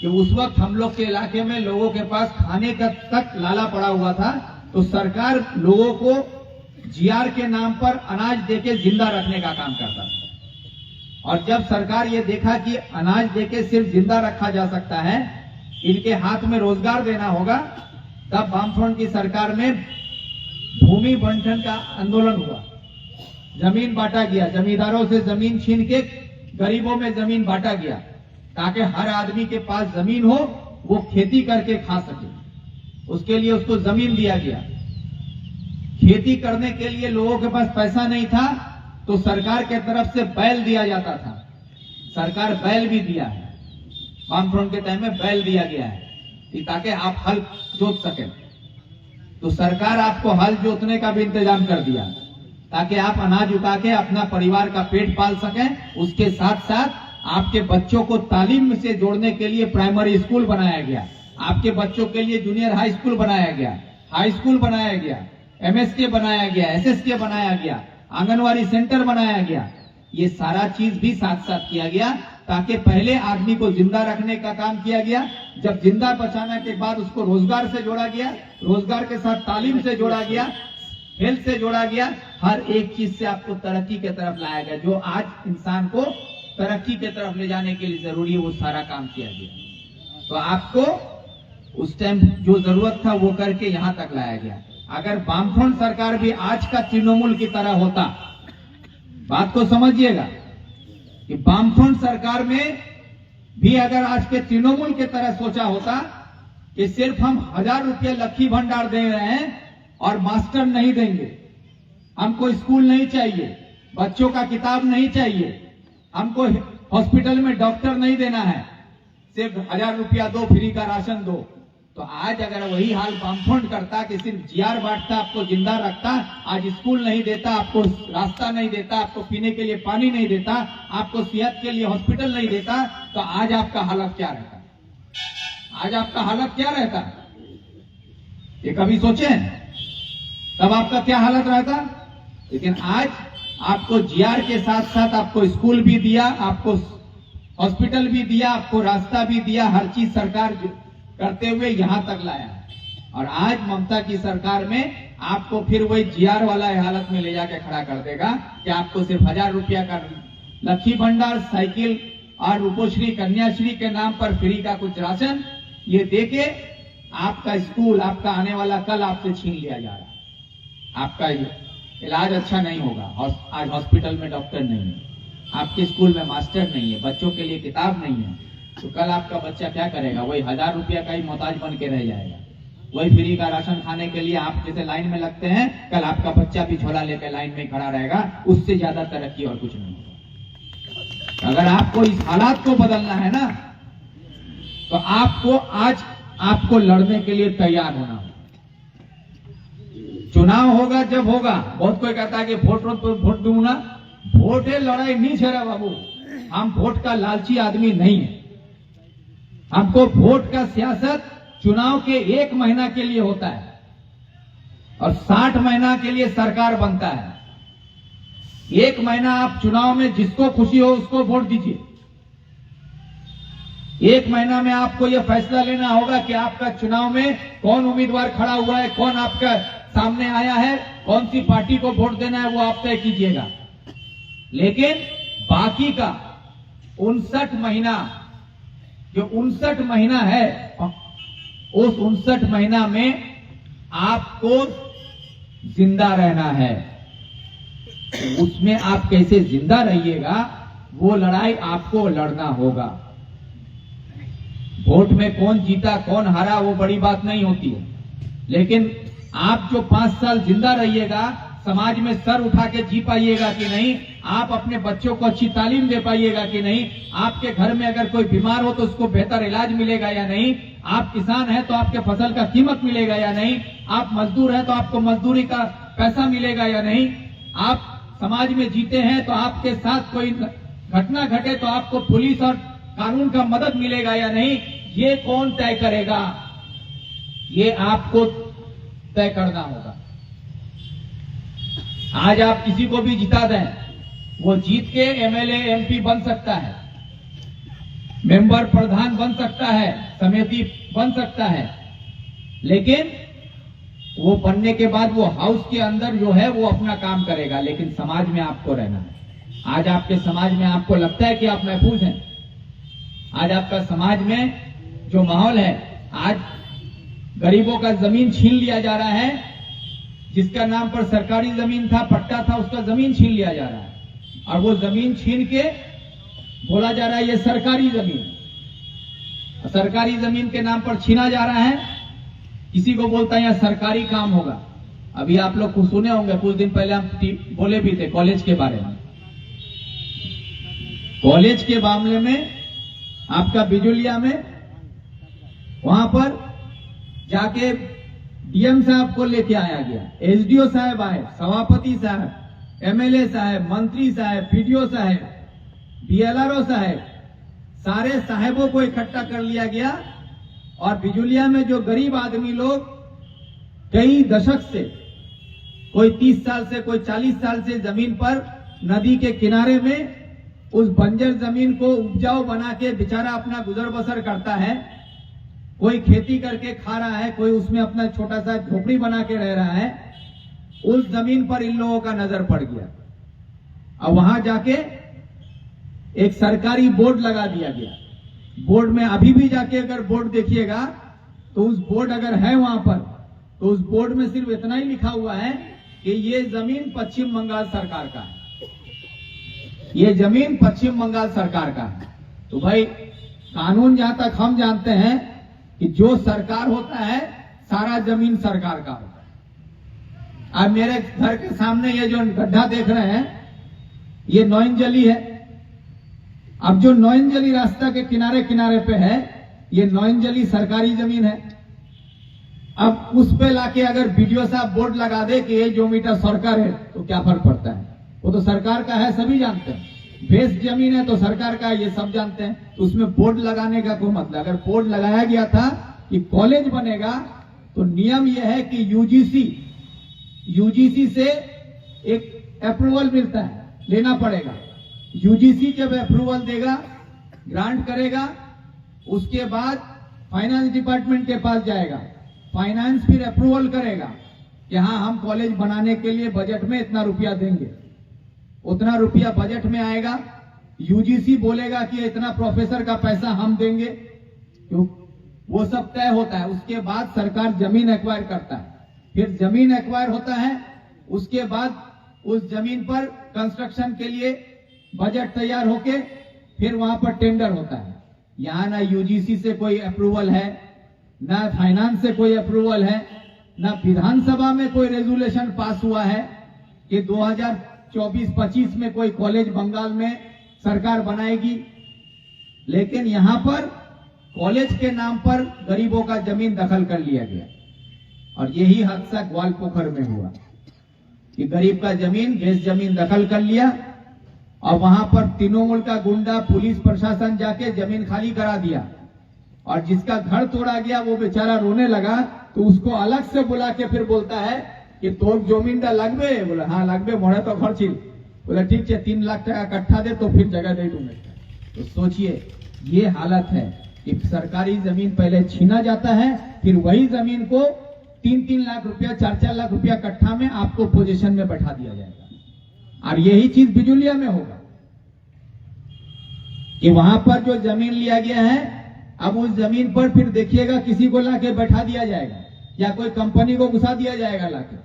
कि उस वक्त हम लोग के इलाके में लोगों के पास खाने का तक लाला पड़ा हुआ था, तो सरकार लोगों को जीआर के नाम पर अनाज देके जिंदा रखने का काम करता था। और जब सरकार ये देखा कि अनाज देके सिर्फ जिंदा रखा जा सकता है, इनके हाथ में रोजगार देना होगा, तब वामफ्रंट की सरकार में भूमि बंटन का आंदोलन हुआ, जमीन बांटा गया, जमींदारों से जमीन छीन के गरीबों में जमीन बांटा गया, ताकि हर आदमी के पास जमीन हो, वो खेती करके खा सके। उसके लिए उसको जमीन दिया गया। खेती करने के लिए लोगों के पास पैसा नहीं था, तो सरकार के तरफ से बैल दिया जाता था। सरकार बैल भी दिया है, वामफ्रंट के टाइम में बैल दिया गया है ताकि आप हल जोत सकें। तो सरकार आपको हल जोतने का भी इंतजाम कर दिया, ताकि आप अनाज उगा के अपना परिवार का पेट पाल सकें। उसके साथ साथ आपके बच्चों को तालीम से जोड़ने के लिए प्राइमरी स्कूल बनाया गया, आपके बच्चों के लिए जूनियर हाई स्कूल बनाया गया, हाई स्कूल बनाया गया, एमएसके बनाया गया, एसएसके बनाया गया, आंगनवाड़ी सेंटर बनाया गया। ये सारा चीज भी साथ साथ किया गया, ताकि पहले आदमी को जिंदा रखने का काम किया गया, जब जिंदा बचाने के बाद उसको रोजगार से जोड़ा गया, रोजगार के साथ तालीम से जोड़ा गया, हेल्थ से जोड़ा गया, हर एक चीज से आपको तरक्की की तरफ लाया गया। जो आज इंसान को तरक्की की तरफ ले जाने के लिए जरूरी है, वो सारा काम किया गया। तो आपको उस टाइम जो जरूरत था वो करके यहां तक लाया गया। अगर वामफ्रंट सरकार भी आज का तृणमूल की तरह होता, बात को समझिएगा कि वामफ्रंट सरकार में भी अगर आज के तृणमूल की तरह सोचा होता कि सिर्फ हम 1000 रुपये लक्ष्मी भंडार दे रहे हैं और मास्टर नहीं देंगे, हमको स्कूल नहीं चाहिए, बच्चों का किताब नहीं चाहिए, हमको हॉस्पिटल में डॉक्टर नहीं देना है, सिर्फ 1000 रुपया दो, फ्री का राशन दो, तो आज अगर वही हाल वामफ्रंट करता कि सिर्फ जीआर बांटता, आपको जिंदा रखता, आज स्कूल नहीं देता, आपको रास्ता नहीं देता, आपको पीने के लिए पानी नहीं देता, आपको सेहत के लिए हॉस्पिटल नहीं देता, तो आज आपका हालत क्या रहता? आज आपका हालत क्या रहता? ये कभी सोचे? तब आपका क्या हालत रहता? लेकिन आज आपको जीआर के साथ साथ आपको स्कूल भी दिया, आपको हॉस्पिटल भी दिया, आपको रास्ता भी दिया, हर चीज सरकार करते हुए यहां तक लाया। और आज ममता की सरकार में आपको फिर वही जीआर वाला हालत में ले जाके खड़ा कर देगा कि आपको सिर्फ 1000 रुपया का लक्ष्मी भंडार, साइकिल और रूपोश्री, कन्याश्री के नाम पर फ्री का कुछ राशन ये देके आपका स्कूल, आपका आने वाला कल आपसे छीन लिया जा रहा है। आपका इलाज अच्छा नहीं होगा और आज हॉस्पिटल में डॉक्टर नहीं है, आपके स्कूल में मास्टर नहीं है, बच्चों के लिए किताब नहीं है, तो कल आपका बच्चा क्या करेगा? वही 1000 रुपया का ही मोहताज बन के रह जाएगा। वही फ्री का राशन खाने के लिए आप जैसे लाइन में लगते हैं, कल आपका बच्चा भी झोला लेकर लाइन में खड़ा रहेगा। उससे ज्यादा तरक्की और कुछ नहीं होगा। अगर आपको इस हालात को बदलना है ना, तो आपको आज आपको लड़ने के लिए तैयार होना होगा। चुनाव होगा जब होगा, बहुत कोई कहता है कि वोट दूंगा, वोट है लड़ाई नहीं छेड़ा बाबू। हम वोट का लालची आदमी नहीं है। हमको वोट का सियासत चुनाव के 1 महीना के लिए होता है और 60 महीना के लिए सरकार बनता है। 1 महीना आप चुनाव में जिसको खुशी हो उसको वोट दीजिए। 1 महीना में आपको यह फैसला लेना होगा कि आपका चुनाव में कौन उम्मीदवार खड़ा हुआ है, कौन आपका सामने आया है, कौन सी पार्टी को वोट देना है, वो आप तय कीजिएगा। लेकिन बाकी का 59 महीना, जो 59 महीना है, उस 59 महीना में आपको जिंदा रहना है। उसमें आप कैसे जिंदा रहिएगा, वो लड़ाई आपको लड़ना होगा। वोट में कौन जीता कौन हारा वो बड़ी बात नहीं होती है, लेकिन आप जो 5 साल जिंदा रहिएगा, समाज में सर उठा के जी पाइएगा कि नहीं, आप अपने बच्चों को अच्छी तालीम दे पाइएगा कि नहीं, आपके घर में अगर कोई बीमार हो तो उसको बेहतर इलाज मिलेगा या नहीं, आप किसान हैं तो आपके फसल का कीमत मिलेगा या नहीं, आप मजदूर हैं तो आपको मजदूरी का पैसा मिलेगा या नहीं, आप समाज में जीते हैं तो आपके साथ कोई घटना घटे तो आपको पुलिस और कानून का मदद मिलेगा या नहीं, ये कौन तय करेगा? ये आपको तय करना होगा। आज आप किसी को भी जिता दें, वो जीत के एमएलए एमपी बन सकता है, मेंबर प्रधान बन सकता है, समिति बन सकता है, लेकिन वो बनने के बाद वो हाउस के अंदर जो है वो अपना काम करेगा, लेकिन समाज में आपको रहना है। आज आपके समाज में आपको लगता है कि आप महफूज हैं? आज आपका समाज में जो माहौल है, आज गरीबों का जमीन छीन लिया जा रहा है, जिसका नाम पर सरकारी जमीन था, पट्टा था, उसका जमीन छीन लिया जा रहा है और वो जमीन छीन के बोला जा रहा है ये सरकारी जमीन। सरकारी जमीन के नाम पर छीना जा रहा है, किसी को बोलता है यहाँ सरकारी काम होगा। अभी आप लोग कुछ सुने होंगे, कुछ दिन पहले हम बोले भी थे कॉलेज के बारे में। कॉलेज के मामले में आपका बिजुलिया में वहां पर जाके डीएम साहब को लेके आया गया, एसडीओ साहब आए, सभापति साहब, एमएलए साहब, मंत्री साहब, पीडीओ साहब, बीएलआरओ साहब, सारे साहेबों को इकट्ठा कर लिया गया और बिजुलिया में जो गरीब आदमी लोग कई दशक से, कोई 30 साल से, कोई 40 साल से जमीन पर नदी के किनारे में उस बंजर जमीन को उपजाऊ बना के बेचारा अपना गुजर बसर करता है, कोई खेती करके खा रहा है, कोई उसमें अपना छोटा सा झोपड़ी बना के रह रहा है, उस जमीन पर इन लोगों का नजर पड़ गया और वहां जाके एक सरकारी बोर्ड लगा दिया गया बोर्ड में अभी भी जाके अगर बोर्ड देखिएगा तो उस बोर्ड अगर है वहां पर तो उस बोर्ड में सिर्फ इतना ही लिखा हुआ है कि ये जमीन पश्चिम बंगाल सरकार का है, ये जमीन पश्चिम बंगाल सरकार का है। तो भाई कानून जहां तक हम जानते हैं कि जो सरकार होता है सारा जमीन सरकार का होता है। अब मेरे घर के सामने ये जो गड्ढा देख रहे हैं ये नौइंजली है। अब जो नौइंजली रास्ता के किनारे किनारे पे है ये नौइंजली सरकारी जमीन है। अब उस पे लाके अगर बीडीओ साहब बोर्ड लगा दे कि ये जो मीटर सरकार है तो क्या फर्क पड़ता है, वो तो सरकार का है, सभी जानते हैं। बेस जमीन है तो सरकार का है, ये सब जानते हैं। तो उसमें बोर्ड लगाने का कोई मतलब, अगर बोर्ड लगाया गया था कि कॉलेज बनेगा तो नियम यह है कि यूजीसी से एक अप्रूवल मिलता है, लेना पड़ेगा। यूजीसी जब अप्रूवल देगा, ग्रांट करेगा, उसके बाद फाइनेंस डिपार्टमेंट के पास जाएगा, फाइनेंस फिर अप्रूवल करेगा कि हाँ हम कॉलेज बनाने के लिए बजट में इतना रुपया देंगे, उतना रुपया बजट में आएगा। यूजीसी बोलेगा कि इतना प्रोफेसर का पैसा हम देंगे, क्यों वो सब तय होता है। उसके बाद सरकार जमीन एक्वायर करता है, फिर जमीन एक्वायर होता है, उसके बाद उस जमीन पर कंस्ट्रक्शन के लिए बजट तैयार होके फिर वहां पर टेंडर होता है। यहां ना यूजीसी से कोई अप्रूवल है, ना फाइनेंस से कोई अप्रूवल है, ना विधानसभा में कोई रेजोल्यूशन पास हुआ है कि 2024-25 में कोई कॉलेज बंगाल में सरकार बनाएगी। लेकिन यहां पर कॉलेज के नाम पर गरीबों का जमीन दखल कर लिया गया और यही हादसा ग्वालपोखर में हुआ कि गरीब का जमीन, बेस जमीन दखल कर लिया और वहां पर तृणमूल का गुंडा, पुलिस प्रशासन जाके जमीन खाली करा दिया और जिसका घर तोड़ा गया वो बेचारा रोने लगा तो उसको अलग से बुला के फिर बोलता है कि तोर जमीन लगबे, बोला हाँ लगबे, मोड़े तो घर छिल, बोला ठीक है 3 लाख टका कट्ठा दे तो फिर जगह दे दूंगा। तो सोचिए ये हालत है कि सरकारी जमीन पहले छीना जाता है, फिर वही जमीन को 3-3 लाख रुपया, 4-4 लाख रुपया कट्ठा में आपको पोजीशन में बैठा दिया जाएगा। और यही चीज बिजुलिया में होगा कि वहां पर जो जमीन लिया गया है अब उस जमीन पर फिर देखिएगा किसी को लाके बैठा दिया जाएगा या कोई कंपनी को घुसा दिया जाएगा लाके,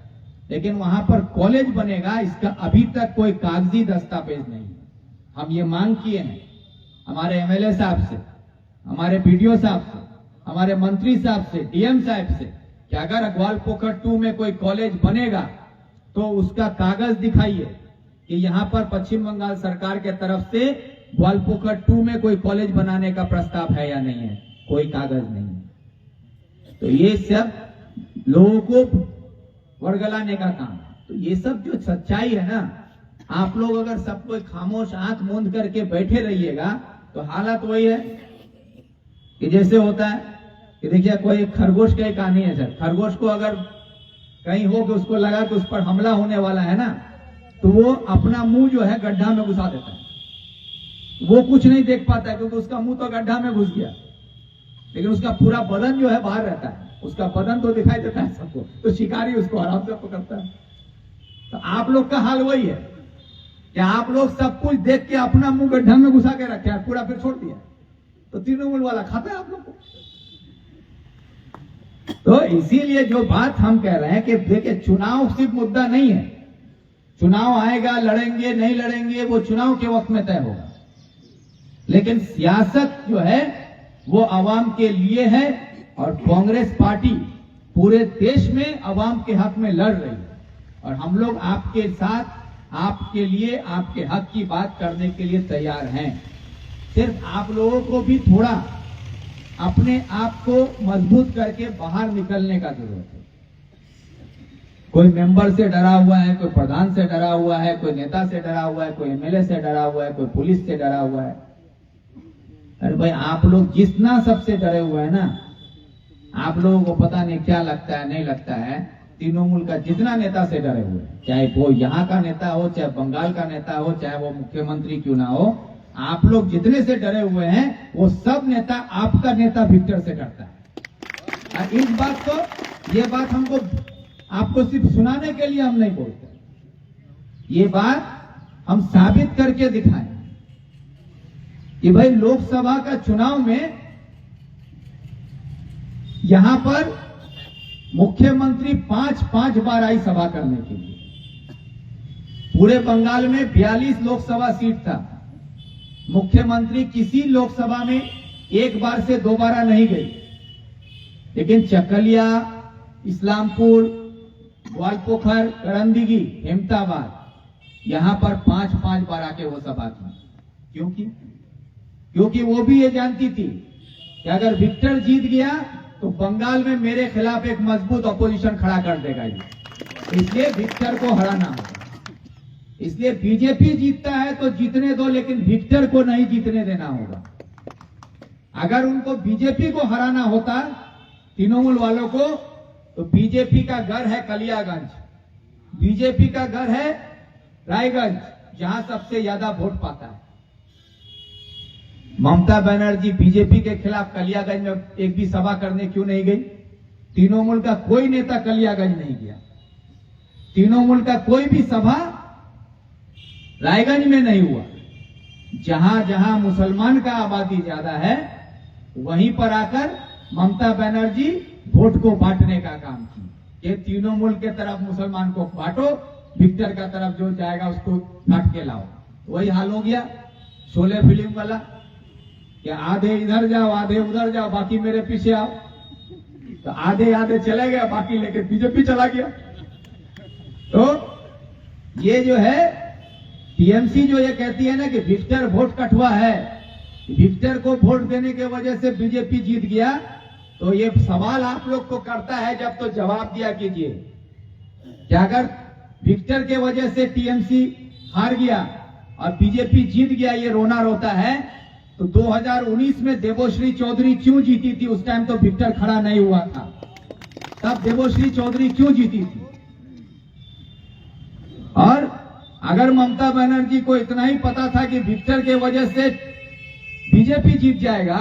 लेकिन वहां पर कॉलेज बनेगा इसका अभी तक कोई कागजी दस्तावेज नहीं है। हम ये मांग किए हैं हमारे एमएलए साहब से, हमारे बीडीओ साहब से, हमारे मंत्री साहब से, डीएम साहब से कि अगर ग्वालपोखर 2 में कोई कॉलेज बनेगा तो उसका कागज दिखाइए कि यहां पर पश्चिम बंगाल सरकार के तरफ से ग्वालपोखर 2 में कोई कॉलेज बनाने का प्रस्ताव है या नहीं है, कोई कागज नहीं है। तो ये सब लोगों को वर्गलाने का काम है। तो ये सब जो सच्चाई है ना, आप लोग अगर सब कोई खामोश आंख मूंद करके बैठे रहिएगा तो हालत वही है कि जैसे होता है कि देखिए कोई खरगोश का ही कहानी है सर, खरगोश को अगर कहीं हो कि उसको लगा कि उस पर हमला होने वाला है ना तो वो अपना मुंह जो है गड्ढा में घुसा देता है, वो कुछ नहीं देख पाता है क्योंकि उसका मुंह तो गड्ढा में घुस गया, लेकिन उसका पूरा बदन जो है बाहर रहता है, उसका बदन तो दिखाई देता है सबको, तो शिकारी उसको आराम से पकड़ता है। तो आप लोग का हाल वही है कि आप लोग सब कुछ देख के अपना मुंह गड्ढा में घुसा के रखे हैं, पूरा फिर छोड़ दिया, तो तृणमूल वाला खाता है आप लोग को। तो इसीलिए जो बात हम कह रहे हैं कि देखिए चुनाव सिर्फ मुद्दा नहीं है, चुनाव आएगा, लड़ेंगे नहीं लड़ेंगे वो चुनाव के वक्त में तय होगा, लेकिन सियासत जो है वो आवाम के लिए है और कांग्रेस पार्टी पूरे देश में आवाम के हक में लड़ रही है और हम लोग आपके साथ, आपके लिए, आपके हक की बात करने के लिए तैयार हैं। सिर्फ आप लोगों को भी थोड़ा अपने आप को मजबूत करके बाहर निकलने का जरूरत है। कोई मेंबर से डरा हुआ है, कोई प्रधान से डरा हुआ है, कोई नेता से डरा हुआ है, कोई एमएलए से डरा हुआ है, कोई पुलिस से डरा हुआ है। अरे भाई आप लोग जितना सबसे डरे हुए हैं ना, आप लोगों को पता नहीं क्या लगता है नहीं लगता है, तृणमूल का जितना नेता से डरे हुए हैं, चाहे वो यहाँ का नेता हो, चाहे बंगाल का नेता हो, चाहे वो मुख्यमंत्री क्यों ना हो, आप लोग जितने से डरे हुए हैं वो सब नेता आपका नेता विक्टर से डरता है। और इस बात को, ये बात हमको आपको सिर्फ सुनाने के लिए हम नहीं बोलते, ये बात हम साबित करके दिखाएं कि भाई लोकसभा का चुनाव में यहां पर मुख्यमंत्री 5 बार आई सभा करने के लिए। पूरे बंगाल में 42 लोकसभा सीट था। मुख्यमंत्री किसी लोकसभा में एक बार से दोबारा नहीं गई, लेकिन चकलिया, इस्लामपुर, ग्वालपोखर, करंदीगी, हेमताबाद, यहां पर 5 बार आके वो सभा की। क्योंकि वो भी ये जानती थी कि अगर विक्टर जीत गया तो बंगाल में मेरे खिलाफ एक मजबूत अपोजिशन खड़ा कर देगा ये, इसलिए विक्टर को हराना होगा। इसलिए बीजेपी जीतता है तो जीतने दो, लेकिन विक्टर को नहीं जीतने देना होगा। अगर उनको बीजेपी को हराना होता, तृणमूल वालों को, तो बीजेपी का घर है कलियागंज, बीजेपी का घर है रायगंज, जहां सबसे ज्यादा वोट पाता है। ममता बनर्जी बीजेपी के खिलाफ कलियागंज में एक भी सभा करने क्यों नहीं गई? तृणमूल का कोई नेता कलियागंज नहीं गया, तृणमूल का कोई भी सभा रायगंज में नहीं हुआ। जहां जहां मुसलमान का आबादी ज्यादा है, वहीं पर आकर ममता बनर्जी वोट को बांटने का काम की। ये तृणमूल के तरफ मुसलमान को बांटो, विक्टर का तरफ जो जाएगा उसको काट के लाओ। वही हाल हो गया शोले फिल्म वाला, कि आधे इधर जाओ आधे उधर जाओ, बाकी मेरे पीछे आओ। तो आधे चले गए, बाकी लेके बीजेपी चला गया। तो ये जो है टीएमसी जो ये कहती है ना कि विक्टर वोट कटवा है, विक्टर को वोट देने के वजह से बीजेपी जीत गया, तो ये सवाल आप लोग को करता है जब तो जवाब दिया कीजिए कि अगर विक्टर के वजह से टीएमसी हार गया और बीजेपी जीत गया, ये रोना रोता है, तो 2019 में देवोश्री चौधरी क्यों जीती थी? उस टाइम तो विक्टर खड़ा नहीं हुआ था, तब देवोश्री चौधरी क्यों जीती थी? और अगर ममता बनर्जी को इतना ही पता था कि विक्टर के वजह से बीजेपी जीत जाएगा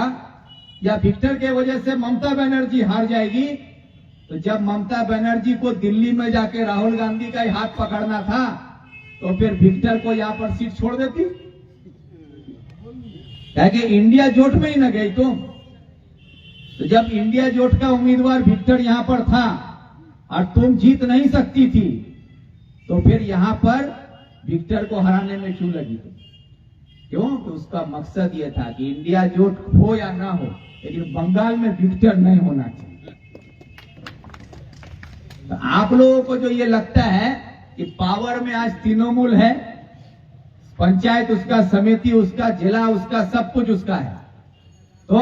या विक्टर के वजह से ममता बनर्जी हार जाएगी, तो जब ममता बनर्जी को दिल्ली में जाके राहुल गांधी का ही हाथ पकड़ना था, तो फिर विक्टर को यहां पर सीट छोड़ देती। कि इंडिया जोट में ही न गई तुम। तो जब इंडिया जोट का उम्मीदवार विक्टर यहां पर था और तुम जीत नहीं सकती थी, तो फिर यहां पर विक्टर को हराने में क्यों लगी तुम? क्यों? तो उसका मकसद यह था कि इंडिया जोट हो या ना हो, लेकिन बंगाल में विक्टर नहीं होना चाहिए। तो आप लोगों को जो ये लगता है कि पावर में आज तृणमूल है, पंचायत उसका, समिति उसका, जिला उसका, सब कुछ उसका है, तो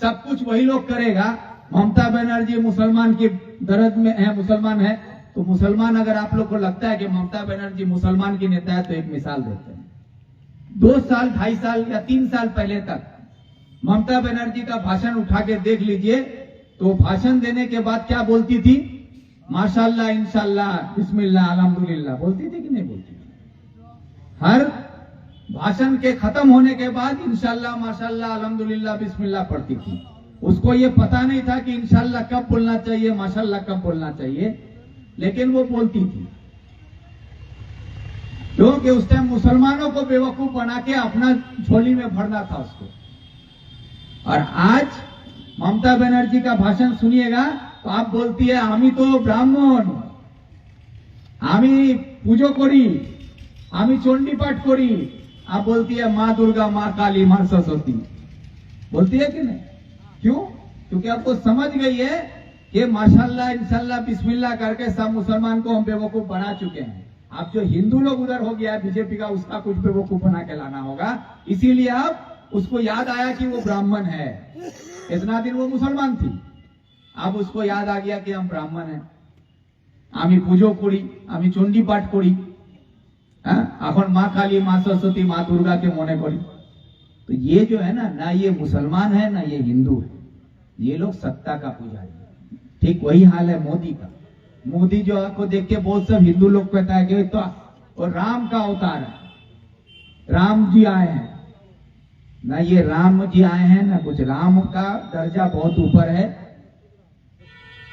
सब कुछ वही लोग करेगा। ममता बनर्जी मुसलमान की दर्द में है, मुसलमान है, तो मुसलमान, अगर आप लोग को लगता है कि ममता बनर्जी मुसलमान की नेता है, तो एक मिसाल देते हैं। 2 साल, 2.5 साल या 3 साल पहले तक ममता बनर्जी का भाषण उठा के देख लीजिए, तो भाषण देने के बाद क्या बोलती थी? माशाल्लाह, इंशाल्लाह, बिस्मिल्लाह, अल्हम्दुलिल्लाह बोलती थी कि नहीं बोलती थी? हर भाषण के खत्म होने के बाद इंशाल्लाह, माशाल्लाह, अल्हम्दुलिल्लाह, बिस्मिल्लाह पढ़ती थी। उसको ये पता नहीं था कि इंशाल्लाह कब बोलना चाहिए, माशाल्लाह कब बोलना चाहिए, लेकिन वो बोलती थी। क्योंकि उस टाइम मुसलमानों को बेवकूफ बना के अपना झोली में भरना था उसको। और आज ममता बनर्जी का भाषण सुनिएगा तो आप बोलती है, आमी तो ब्राह्मण, आमी पूजो करी, आमी चंडी पाठ करी। आप बोलती है माँ दुर्गा, माँ काली, माँ सरस्वती, बोलती है कि नहीं? क्यों? क्योंकि आपको समझ गई है कि माशाल्लाह, इंशाल्लाह, बिस्मिल्लाह करके सब मुसलमान को हम बेवकूफ बना चुके हैं। आप जो हिंदू लोग उधर हो गया बीजेपी का, उसका कुछ बेवकूफ बना के लाना होगा। इसीलिए आप उसको याद आया कि वो ब्राह्मण है। इतना दिन वो मुसलमान थी, अब उसको याद आ गया कि हम ब्राह्मण हैं। आमी पूजो करी, आमी चंडी पाठ करी, এখন माँ काली, माँ सरस्वती, माँ दुर्गा के मने करी। तो ये जो है ना ये मुसलमान है ना ये हिंदू है, ये लोग सत्ता का पुजारी है। ठीक वही हाल है मोदी का। मोदी जो आपको देख के बहुत सब हिंदू लोग कहता है कि तो और राम का अवतार है, राम जी आए हैं ना, ये राम जी आए हैं ना कुछ। राम का दर्जा बहुत ऊपर है।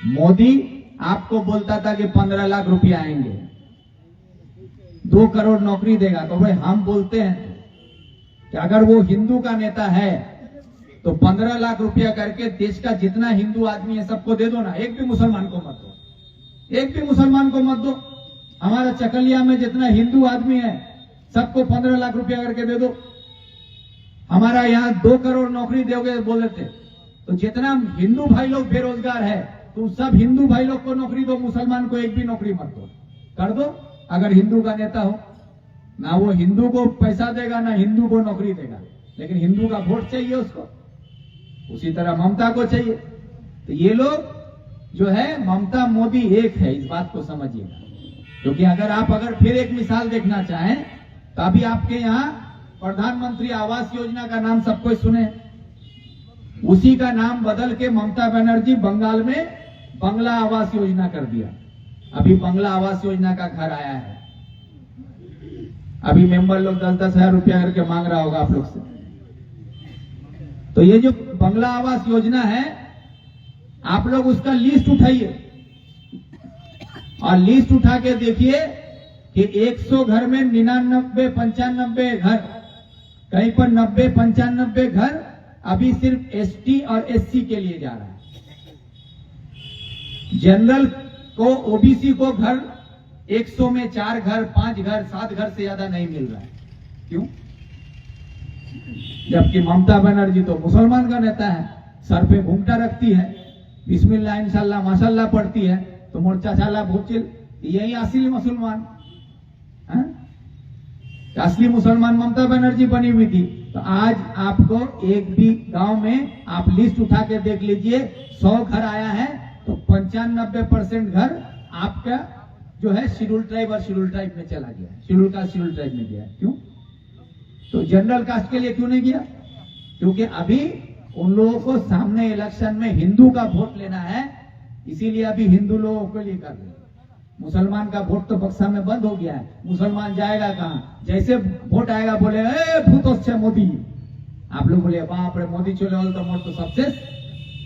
मोदी आपको बोलता था कि 15 लाख रुपए आएंगे, 2 करोड़ नौकरी देगा, तो भाई हम बोलते हैं कि अगर वो हिंदू का नेता है तो 15 लाख रुपया करके देश का जितना हिंदू आदमी है सबको दे दो ना, एक भी मुसलमान को मत दो, एक भी मुसलमान को मत दो। हमारा चकलिया में जितना हिंदू आदमी है सबको 15 लाख रुपया करके दे दो। हमारा यहाँ 2 करोड़ नौकरी दोगे बोले थे, तो जितना हिंदू भाई लोग बेरोजगार है तो सब हिंदू भाई लोग को नौकरी दो, मुसलमान को एक भी नौकरी मत दो। कर दो अगर हिंदू का नेता हो। ना वो हिंदू को पैसा देगा ना हिंदू को नौकरी देगा, लेकिन हिंदू का वोट चाहिए उसको। उसी तरह ममता को चाहिए। तो ये लोग जो है ममता मोदी एक है, इस बात को समझिएगा। क्योंकि अगर फिर एक मिसाल देखना चाहें तो अभी आपके यहाँ प्रधानमंत्री आवास योजना का नाम सबको सुने, उसी का नाम बदल के ममता बनर्जी बंगाल में बंगला आवास योजना कर दिया। अभी बंगला आवास योजना का घर आया है। अभी मेंबर लोग 10-10 हजार रुपया करके मांग रहा होगा आप लोग से। तो ये जो बंगला आवास योजना है, आप लोग उसका लिस्ट उठाइए और लिस्ट उठा के देखिए कि 100 घर में 99-95 घर, कहीं पर 90-95 घर अभी सिर्फ एसटी और एससी के लिए जा रहा है। जनरल को, ओबीसी को घर 100 में 4 घर, 5 घर, 7 घर से ज्यादा नहीं मिल रहा है। क्यों? जबकि ममता बनर्जी तो मुसलमान का नेता है, सर पे घूमटा रखती है, बिस्मिल्लाह इंशाल्लाह माशाल्लाह पढ़ती है, तो मोर्चा चाला भूचिल, यही असली मुसलमान, असली मुसलमान ममता बनर्जी बनी हुई थी। तो आज आपको एक भी गांव में आप लिस्ट उठा के देख लीजिए, 100 घर आया है तो 95% घर आपका जो है शेड्यूल ट्राइब और शेड्यूल ट्राइब में चला गया, शेड्यूल कास्ट शेड्यूल ट्राइब में गया। क्यों? तो जनरल कास्ट के लिए क्यों नहीं गया? क्योंकि अभी उन लोगों को सामने इलेक्शन में हिंदू का वोट लेना है, इसीलिए अभी हिंदू लोगों के लिए कर रहे हैं। मुसलमान का वोट तो बक्सा में बंद हो गया है, मुसलमान जाएगा कहाँ? जैसे वोट आएगा बोले ए भूतोच्च मोदी, आप लोग बोले बाप रे मोदी चले वाले तो मोट तो सबसे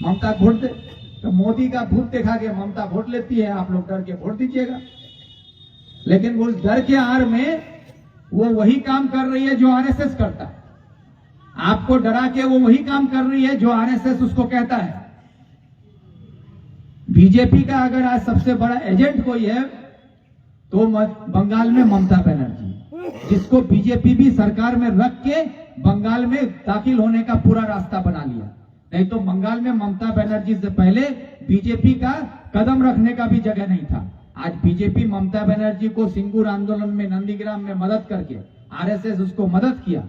ममता वोट दे। तो मोदी का भूत देखा के ममता वोट लेती है, आप लोग डर के वोट दीजिएगा। लेकिन उस डर के आड़ में वो वही काम कर रही है जो आरएसएस करता है। आपको डरा के वो वही काम कर रही है जो आरएसएस उसको कहता है। बीजेपी का अगर आज सबसे बड़ा एजेंट कोई है तो बंगाल में ममता बनर्जी, जिसको बीजेपी भी सरकार में रख के बंगाल में दाखिल होने का पूरा रास्ता बना लिया। नहीं तो बंगाल में ममता बनर्जी से पहले बीजेपी का कदम रखने का भी जगह नहीं था। आज बीजेपी ममता बनर्जी को सिंगूर आंदोलन में नंदीग्राम में मदद करके, आरएसएस उसको मदद किया,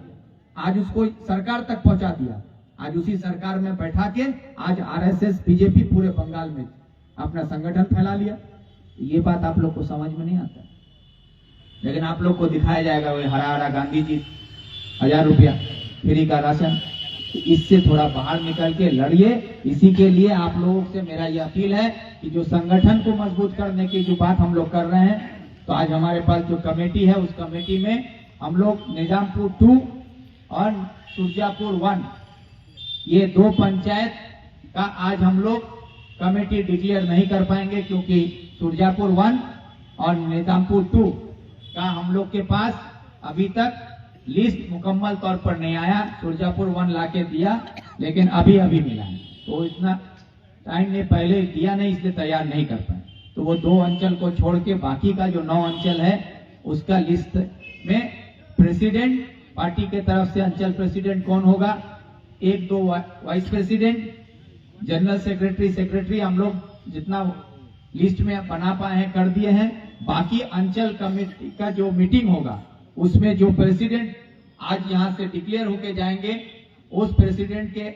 आज उसको सरकार तक पहुंचा दिया। आज उसी सरकार में बैठा के आज आरएसएस बीजेपी पूरे बंगाल में अपना संगठन फैला लिया। ये बात आप लोग को समझ में नहीं आता, लेकिन आप लोग को दिखाया जाएगा वही हरा हरा गांधी जी 1000 रुपया फ्री का राशन। इससे थोड़ा बाहर निकल के लड़िए। इसी के लिए आप लोगों से मेरा ये अपील है कि जो संगठन को मजबूत करने की जो बात हम लोग कर रहे हैं, तो आज हमारे पास जो कमेटी है उस कमेटी में हम लोग निजामपुर 2 और सुरजापुर 1 ये 2 पंचायत का आज हम लोग कमेटी डिक्लेयर नहीं कर पाएंगे, क्योंकि सुरजापुर 1 और निजामपुर 2 का हम लोग के पास अभी तक लिस्ट मुकम्मल तौर पर नहीं आया। सुरजापुर 1 लाके दिया, लेकिन अभी मिला है, तो इतना टाइम ने पहले दिया नहीं, इसलिए तैयार नहीं कर पाए। तो वो 2 अंचल को छोड़ के बाकी का जो 9 अंचल है उसका लिस्ट में प्रेसिडेंट, पार्टी के तरफ से अंचल प्रेसिडेंट कौन होगा, 1-2 vice president, general secretary, secretary हम लोग जितना लिस्ट में बना पाए हैं कर दिए हैं। बाकी अंचल कमेटी का जो मीटिंग होगा उसमें जो प्रेसिडेंट आज यहां से डिक्लेयर होके जाएंगे, उस प्रेसिडेंट के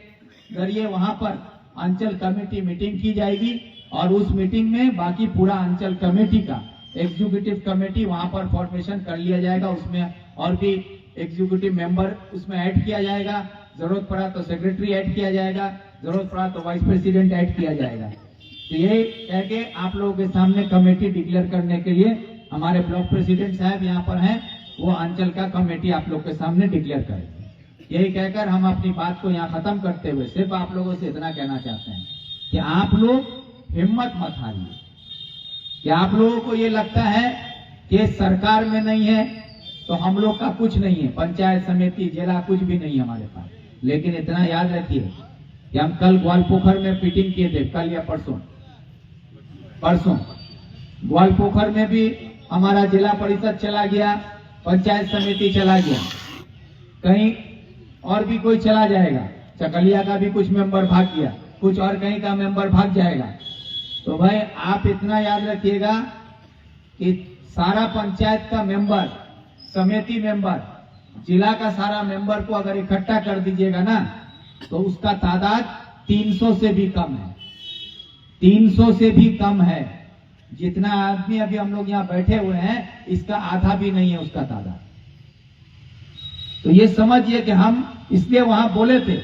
जरिए वहां पर अंचल कमेटी मीटिंग की जाएगी और उस मीटिंग में बाकी पूरा अंचल कमेटी का एग्जीक्यूटिव कमेटी वहां पर फॉर्मेशन कर लिया जाएगा। उसमें और भी एग्जीक्यूटिव मेंबर उसमें ऐड किया जाएगा, जरूरत पड़ा तो सेक्रेटरी ऐड किया जाएगा, जरूरत पड़ा तो वाइस प्रेसिडेंट ऐड किया जाएगा। तो ये कह के आप लोगों के सामने कमेटी डिक्लेयर करने के लिए हमारे ब्लॉक प्रेसिडेंट साहब यहाँ पर हैं, वो अंचल का कमेटी आप लोग के सामने डिक्लेयर करेंगे। यही कहकर हम अपनी बात को यहाँ खत्म करते हुए सिर्फ आप लोगों से इतना कहना चाहते हैं कि आप लोग हिम्मत मत हारिए। कि आप लोगों को ये लगता है कि सरकार में नहीं है तो हम लोग का कुछ नहीं है, पंचायत समिति जिला कुछ भी नहीं है हमारे पास। लेकिन इतना याद रखिए कि हम कल ग्वालपोखर में मीटिंग किए थे, कल या परसों ग्वालपोखर में भी हमारा जिला परिषद चला गया, पंचायत समिति चला गया, कहीं और भी कोई चला जाएगा, चकलिया का भी कुछ मेंबर भाग गया, कुछ और कहीं का मेंबर भाग जाएगा। तो भाई आप इतना याद रखिएगा कि सारा पंचायत का मेंबर, समिति मेंबर, जिला का सारा मेंबर को अगर इकट्ठा कर दीजिएगा ना, तो उसका तादाद 300 से भी कम है, 300 से भी कम है। जितना आदमी अभी हम लोग यहाँ बैठे हुए हैं, इसका आधा भी नहीं है उसका तादाद। तो ये समझिए कि हम इसलिए वहां बोले थे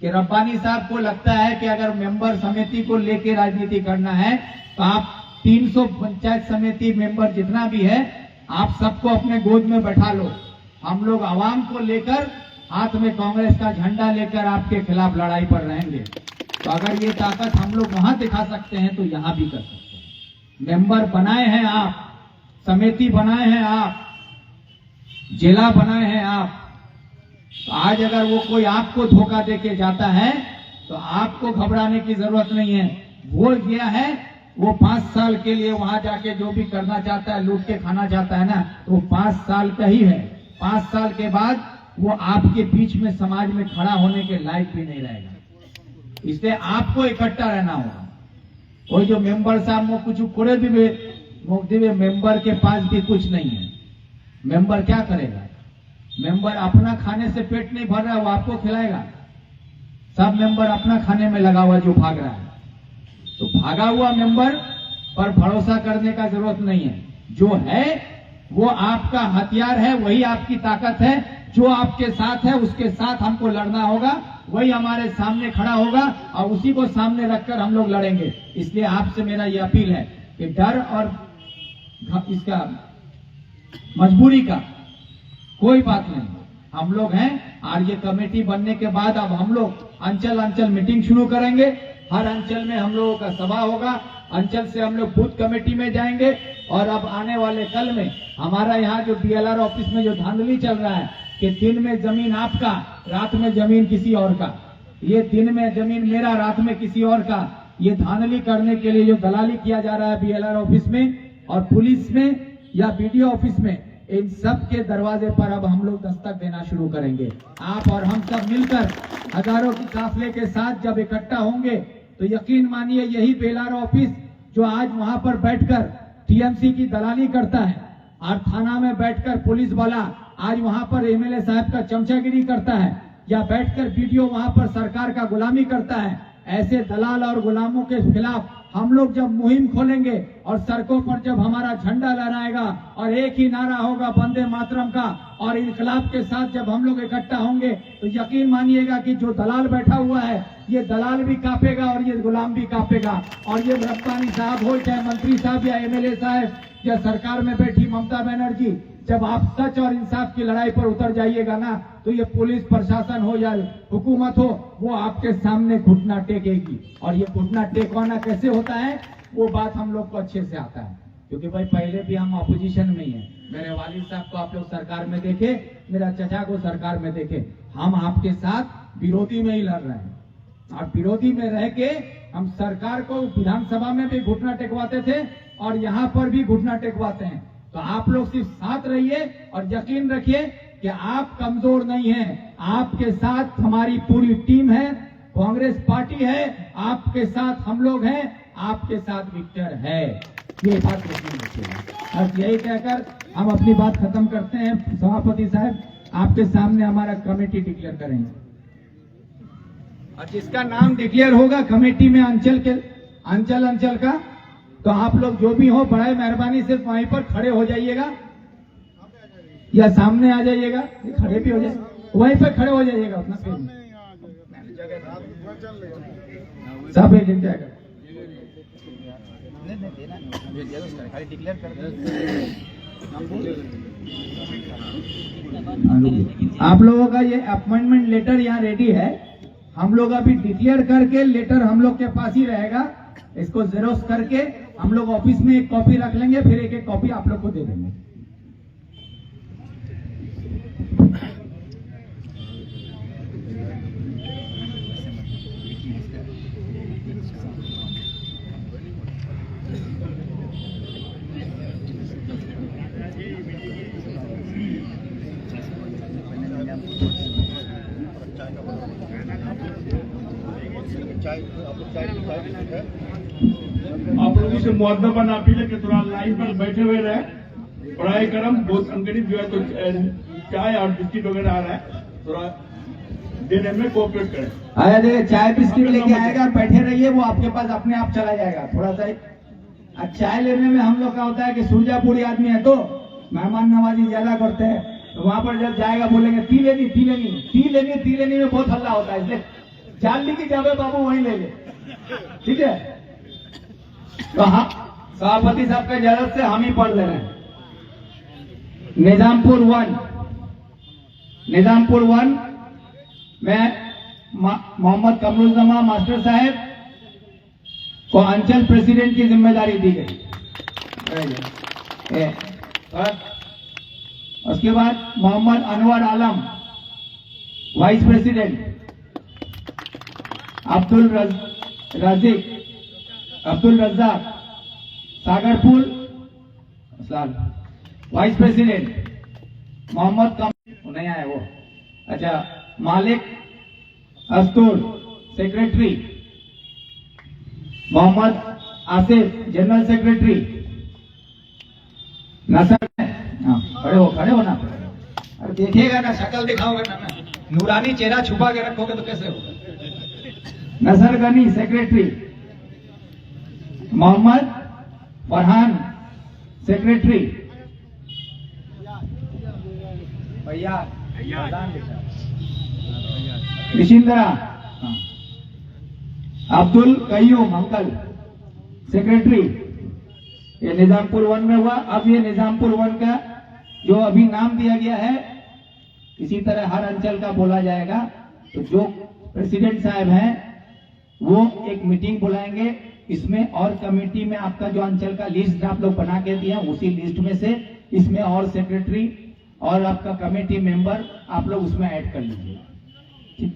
कि रब्बानी साहब को लगता है कि अगर मेंबर समिति को लेके राजनीति करना है तो आप 300 पंचायत समिति मेंबर जितना भी है, आप सबको अपने गोद में बैठा लो। हम लोग आवाम को लेकर, हाथ में कांग्रेस का झंडा लेकर आपके खिलाफ लड़ाई पर रहेंगे। तो अगर ये ताकत हम लोग वहां दिखा सकते हैं तो यहां भी कर सकते हैं। मेंबर बनाए हैं आप, समिति बनाए हैं आप, जिला बनाए हैं आप। तो आज अगर वो कोई आपको धोखा देके जाता है तो आपको घबराने की जरूरत नहीं है। वो गया है, वो 5 साल के लिए वहां जाके जो भी करना चाहता है, लूट के खाना चाहता है ना, तो वो 5 साल का ही है। 5 साल के बाद वो आपके बीच में समाज में खड़ा होने के लायक भी नहीं रहेगा। इसलिए आपको इकट्ठा रहना होगा। कोई जो मेंबर साहब वो कुछ करे दिवे मेंबर के पास भी कुछ नहीं है। मेंबर क्या करेगा? मेंबर अपना खाने से पेट नहीं भर रहा है, वो आपको खिलाएगा। सब मेंबर अपना खाने में लगा हुआ जो भाग रहा है। तो भागा हुआ मेंबर पर भरोसा करने का जरूरत नहीं है। जो है वो आपका हथियार है, वही आपकी ताकत है। जो आपके साथ है उसके साथ हमको लड़ना होगा, वही हमारे सामने खड़ा होगा और उसी को सामने रखकर हम लोग लड़ेंगे। इसलिए आपसे मेरा ये अपील है कि डर और इसका मजबूरी का कोई बात नहीं। हम लोग हैं और ये कमेटी बनने के बाद अब हम लोग अंचल मीटिंग शुरू करेंगे। हर अंचल में हम लोगों का सभा होगा। अंचल से हम लोग बूथ कमेटी में जाएंगे और अब आने वाले कल में हमारा यहाँ जो बीएलआर ऑफिस में जो धांधली चल रहा है कि दिन में जमीन आपका, रात में जमीन किसी और का, ये दिन में जमीन मेरा, रात में किसी और का, ये धांधली करने के लिए जो दलाली किया जा रहा है बीएलआर ऑफिस में और पुलिस में या बीडीओ ऑफिस में, इन सब के दरवाजे पर अब हम लोग दस्तक देना शुरू करेंगे। आप और हम सब मिलकर हजारों की काफिले के साथ जब इकट्ठा होंगे तो यकीन मानिए यही बीएलआर ऑफिस जो आज वहां पर बैठकर टीएमसी की दलाली करता है और थाना में बैठकर पुलिस वाला आज वहां पर एमएलए साहब का चमचागिरी करता है या बैठकर बीडीओ वहां पर सरकार का गुलामी करता है, ऐसे दलाल और गुलामों के खिलाफ हम लोग जब मुहिम खोलेंगे और सड़कों पर जब हमारा झंडा लहराएगा और एक ही नारा होगा वंदे मातरम का और इनकलाब के साथ जब हम लोग इकट्ठा होंगे तो यकीन मानिएगा कि जो दलाल बैठा हुआ है ये दलाल भी कांपेगा और ये गुलाम भी कांपेगा। और ये रब्बानी साहब हो चाहे मंत्री साहब या एमएलए साहब या सरकार में बैठी ममता बनर्जी, जब आप सच और इंसाफ की लड़ाई पर उतर जाइएगा ना तो ये पुलिस प्रशासन हो या हुकूमत हो, वो आपके सामने घुटना टेकेगी। और ये घुटना टेकवाना कैसे होता है वो बात हम लोग को अच्छे से आता है, क्योंकि भाई पहले भी हम ऑपोजिशन में ही हैं। मेरे वालिद साहब को आप लोग सरकार में देखे, मेरा चचा को सरकार में देखे। हम आपके साथ विरोधी में ही लड़ रहे हैं और विरोधी में रह के हम सरकार को विधानसभा में भी घुटना टेकवाते थे और यहाँ पर भी घुटना टेकवाते हैं। तो आप लोग सिर्फ साथ रहिए और यकीन रखिए कि आप कमजोर नहीं हैं। आपके साथ हमारी पूरी टीम है, कांग्रेस पार्टी है, आपके साथ हम लोग हैं, आपके साथ विक्टर है। ये बात रखिएगा। बस यही कहकर हम अपनी बात खत्म करते हैं। सभापति साहब आपके सामने हमारा कमेटी डिक्लेयर करेंगे और जिसका नाम डिक्लेयर होगा कमेटी में अंचल का, तो आप लोग जो भी हो बड़े मेहरबानी से वहीं पर खड़े हो जाइएगा या सामने आ जाइएगा, खड़े भी हो जाए, वहीं पर खड़े हो जाइएगा अपना सब एक जाएगा। आप लोगों का ये अपॉइंटमेंट लेटर यहाँ रेडी है। हम लोग अभी डिक्लेयर करके लेटर हम लोग के पास ही रहेगा, इसको जेरोक्स करके हम लोग ऑफिस में एक कॉपी रख लेंगे, फिर एक एक कॉपी आप लोग को दे देंगे। आप लोगों से मुअद्दबा ना पीले कि थोड़ा लाइन पर बैठे हुए रहे, पढ़ाई करम बहुत संगठित जो है तो चाय और बिस्किट वगैरह आ रहा है, थोड़ा देने में कोऑपरेट करें। आया देखिए चाय बिस्किट लेके आएगा, बैठे रहिए, वो आपके पास अपने आप चला जाएगा। थोड़ा सा चाय लेने में हम लोग का होता है कि सुरजापुरी आदमी है तो मेहमान नवाजी ज्यादा करते हैं, तो वहां पर जब जाएगा बोलेंगे टी लेनी में बहुत हल्ला होता है, इसलिए जान ली की जावे बाबू वहीं ले ले, ठीक है। तो हाँ सभापति साहब के इजाजत से हम ही पढ़ ले रहे हैं। निजामपुर वन में मोहम्मद कमरुज्जमा मास्टर साहब को अंचल प्रेसिडेंट की जिम्मेदारी दी गई। और उसके बाद Mohammad Anwar Alam vice president, Abdul Razzaq Sagarpur vice president, Mohammad कम नहीं आया वो, अच्छा Malik Astur secretary, Mohammad Asif general secretary, Nasar खड़े हो ना, अरे देखिएगा ना, शक्ल दिखाओगे ना, नूरानी चेहरा छुपा के रखोगे तो कैसे होगा। नसर गनी सेक्रेटरी, मोहम्मद फरहान सेक्रेटरी, भैया निशिंदरा, अब्दुल कयूम अंकल सेक्रेटरी। ये निजामपुर वन में हुआ। अब ये निजामपुर वन का जो अभी नाम दिया गया है, इसी तरह हर अंचल का बोला जाएगा। तो जो प्रेसिडेंट साहब हैं वो एक मीटिंग बुलाएंगे, इसमें और कमेटी में आपका जो अंचल का लिस्ट आप लोग बना के दिया, उसी लिस्ट में से इसमें और सेक्रेटरी और आपका कमेटी मेंबर आप लोग उसमें ऐड कर लीजिए, ठीक।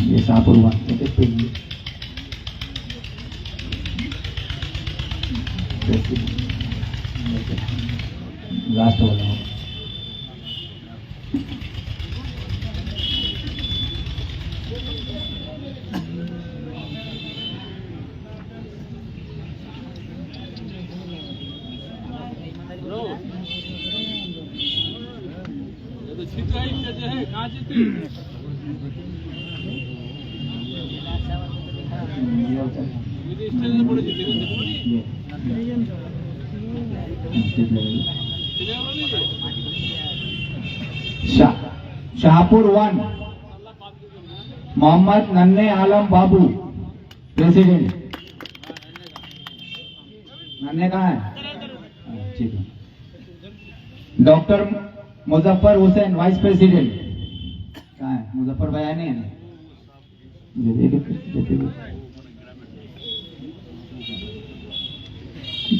ये शाहपुर वन लास्ट वाला शाहपुर वन मोहम्मद नन्हे आलम बाबू प्रेसिडेंट। नन्हे कहाँ है? ठीक है। Doctor Muzaffar Hussain vice president कहाँ है? मुजफ्फर भाई नहीं है?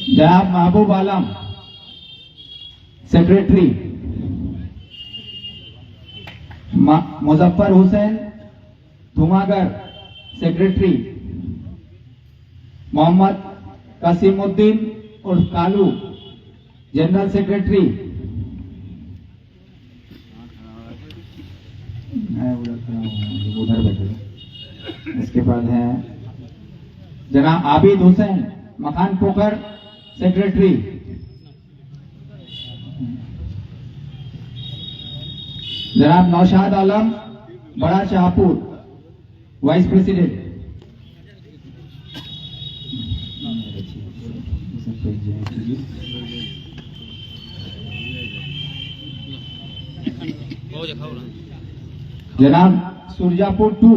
जनाब महबूब आलम सेक्रेटरी, मुजफ्फर हुसैन धुमागर सेक्रेटरी, मोहम्मद कासिमुद्दीन उर्फ कालू जनरल सेक्रेटरी, उधर बैठे। इसके बाद है जनाब आबिद हुसैन मकान पोखर सेक्रेटरी, जनाब नौशाद आलम बड़ा शाहपुर वाइस प्रेसिडेंट, जनाब सुरजापुर 2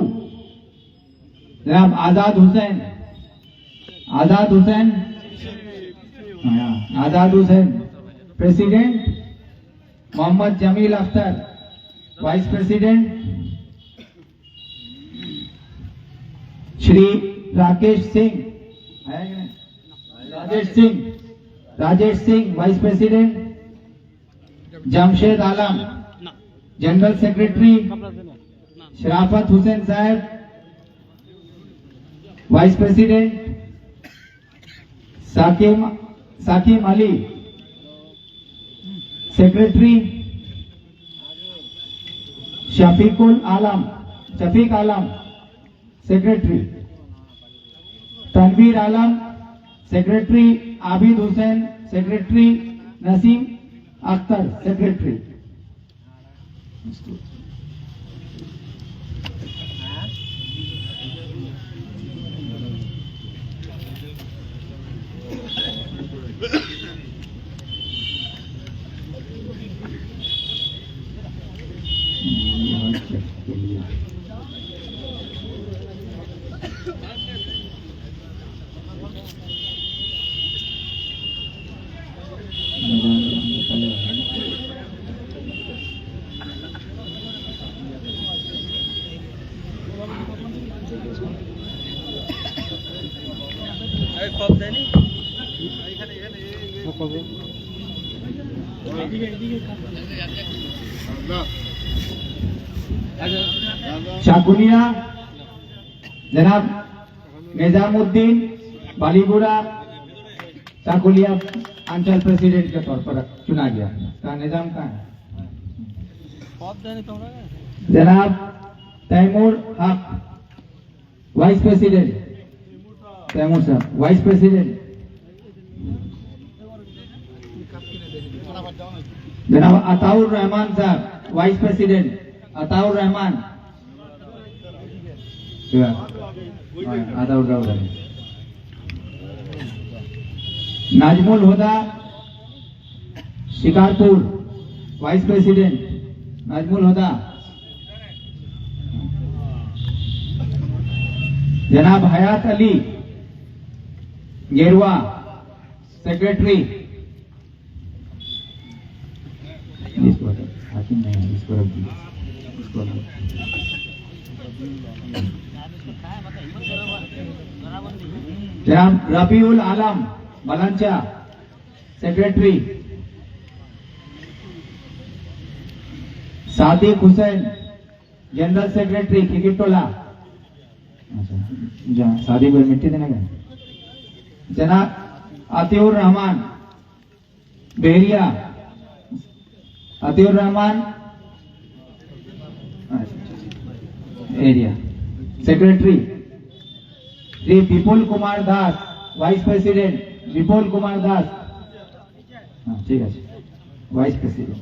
जनाब Azad Hussain president, Mohammad Jameel Akhtar vice president, Shri Rakesh Singh vice president, Jamshed Alam general secretary, Sharafat Hussain साहब vice president, Sakim Ali secretary, Shafique Alam secretary, Tanveer Alam secretary, Abid Hussain secretary, Naseem Akhtar secretary. Chakulia जनाब निजामुद्दीन बालीगुड़ा चाकुलिया अंचल प्रेसिडेंट के तौर पर चुना गया। का निजाम कहाँ है? जनाब तैमूर हक वाइस प्रेसिडेंट, तैमूर साहब वाइस प्रेसिडेंट। जनाब अताउर रहमान साहब वाइस प्रेसिडेंट, अताउर रहमान नाजमुल हुदा शिकारपुर वाइस प्रेसिडेंट, नाजमुल हुदा। जनाब हयात अली गेरवा सेक्रेटरी। हाकिम नहीं है, इसको रख दीजिए, इसको रख। जनाब रबीउल आलम बलंचा secretary, Sadiq Hussain general secretary cricket टोला। अच्छा सादिक भाई मिट्टी देने गए। जनाब अतिउर रहमान बेरिया, Atiur Rahman area secretary. Shri Vipul Kumar Das vice president, Vipul Kumar Das. हाँ ठीक है, वाइस प्रेसिडेंट।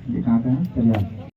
ये कहाँ का है? चलिए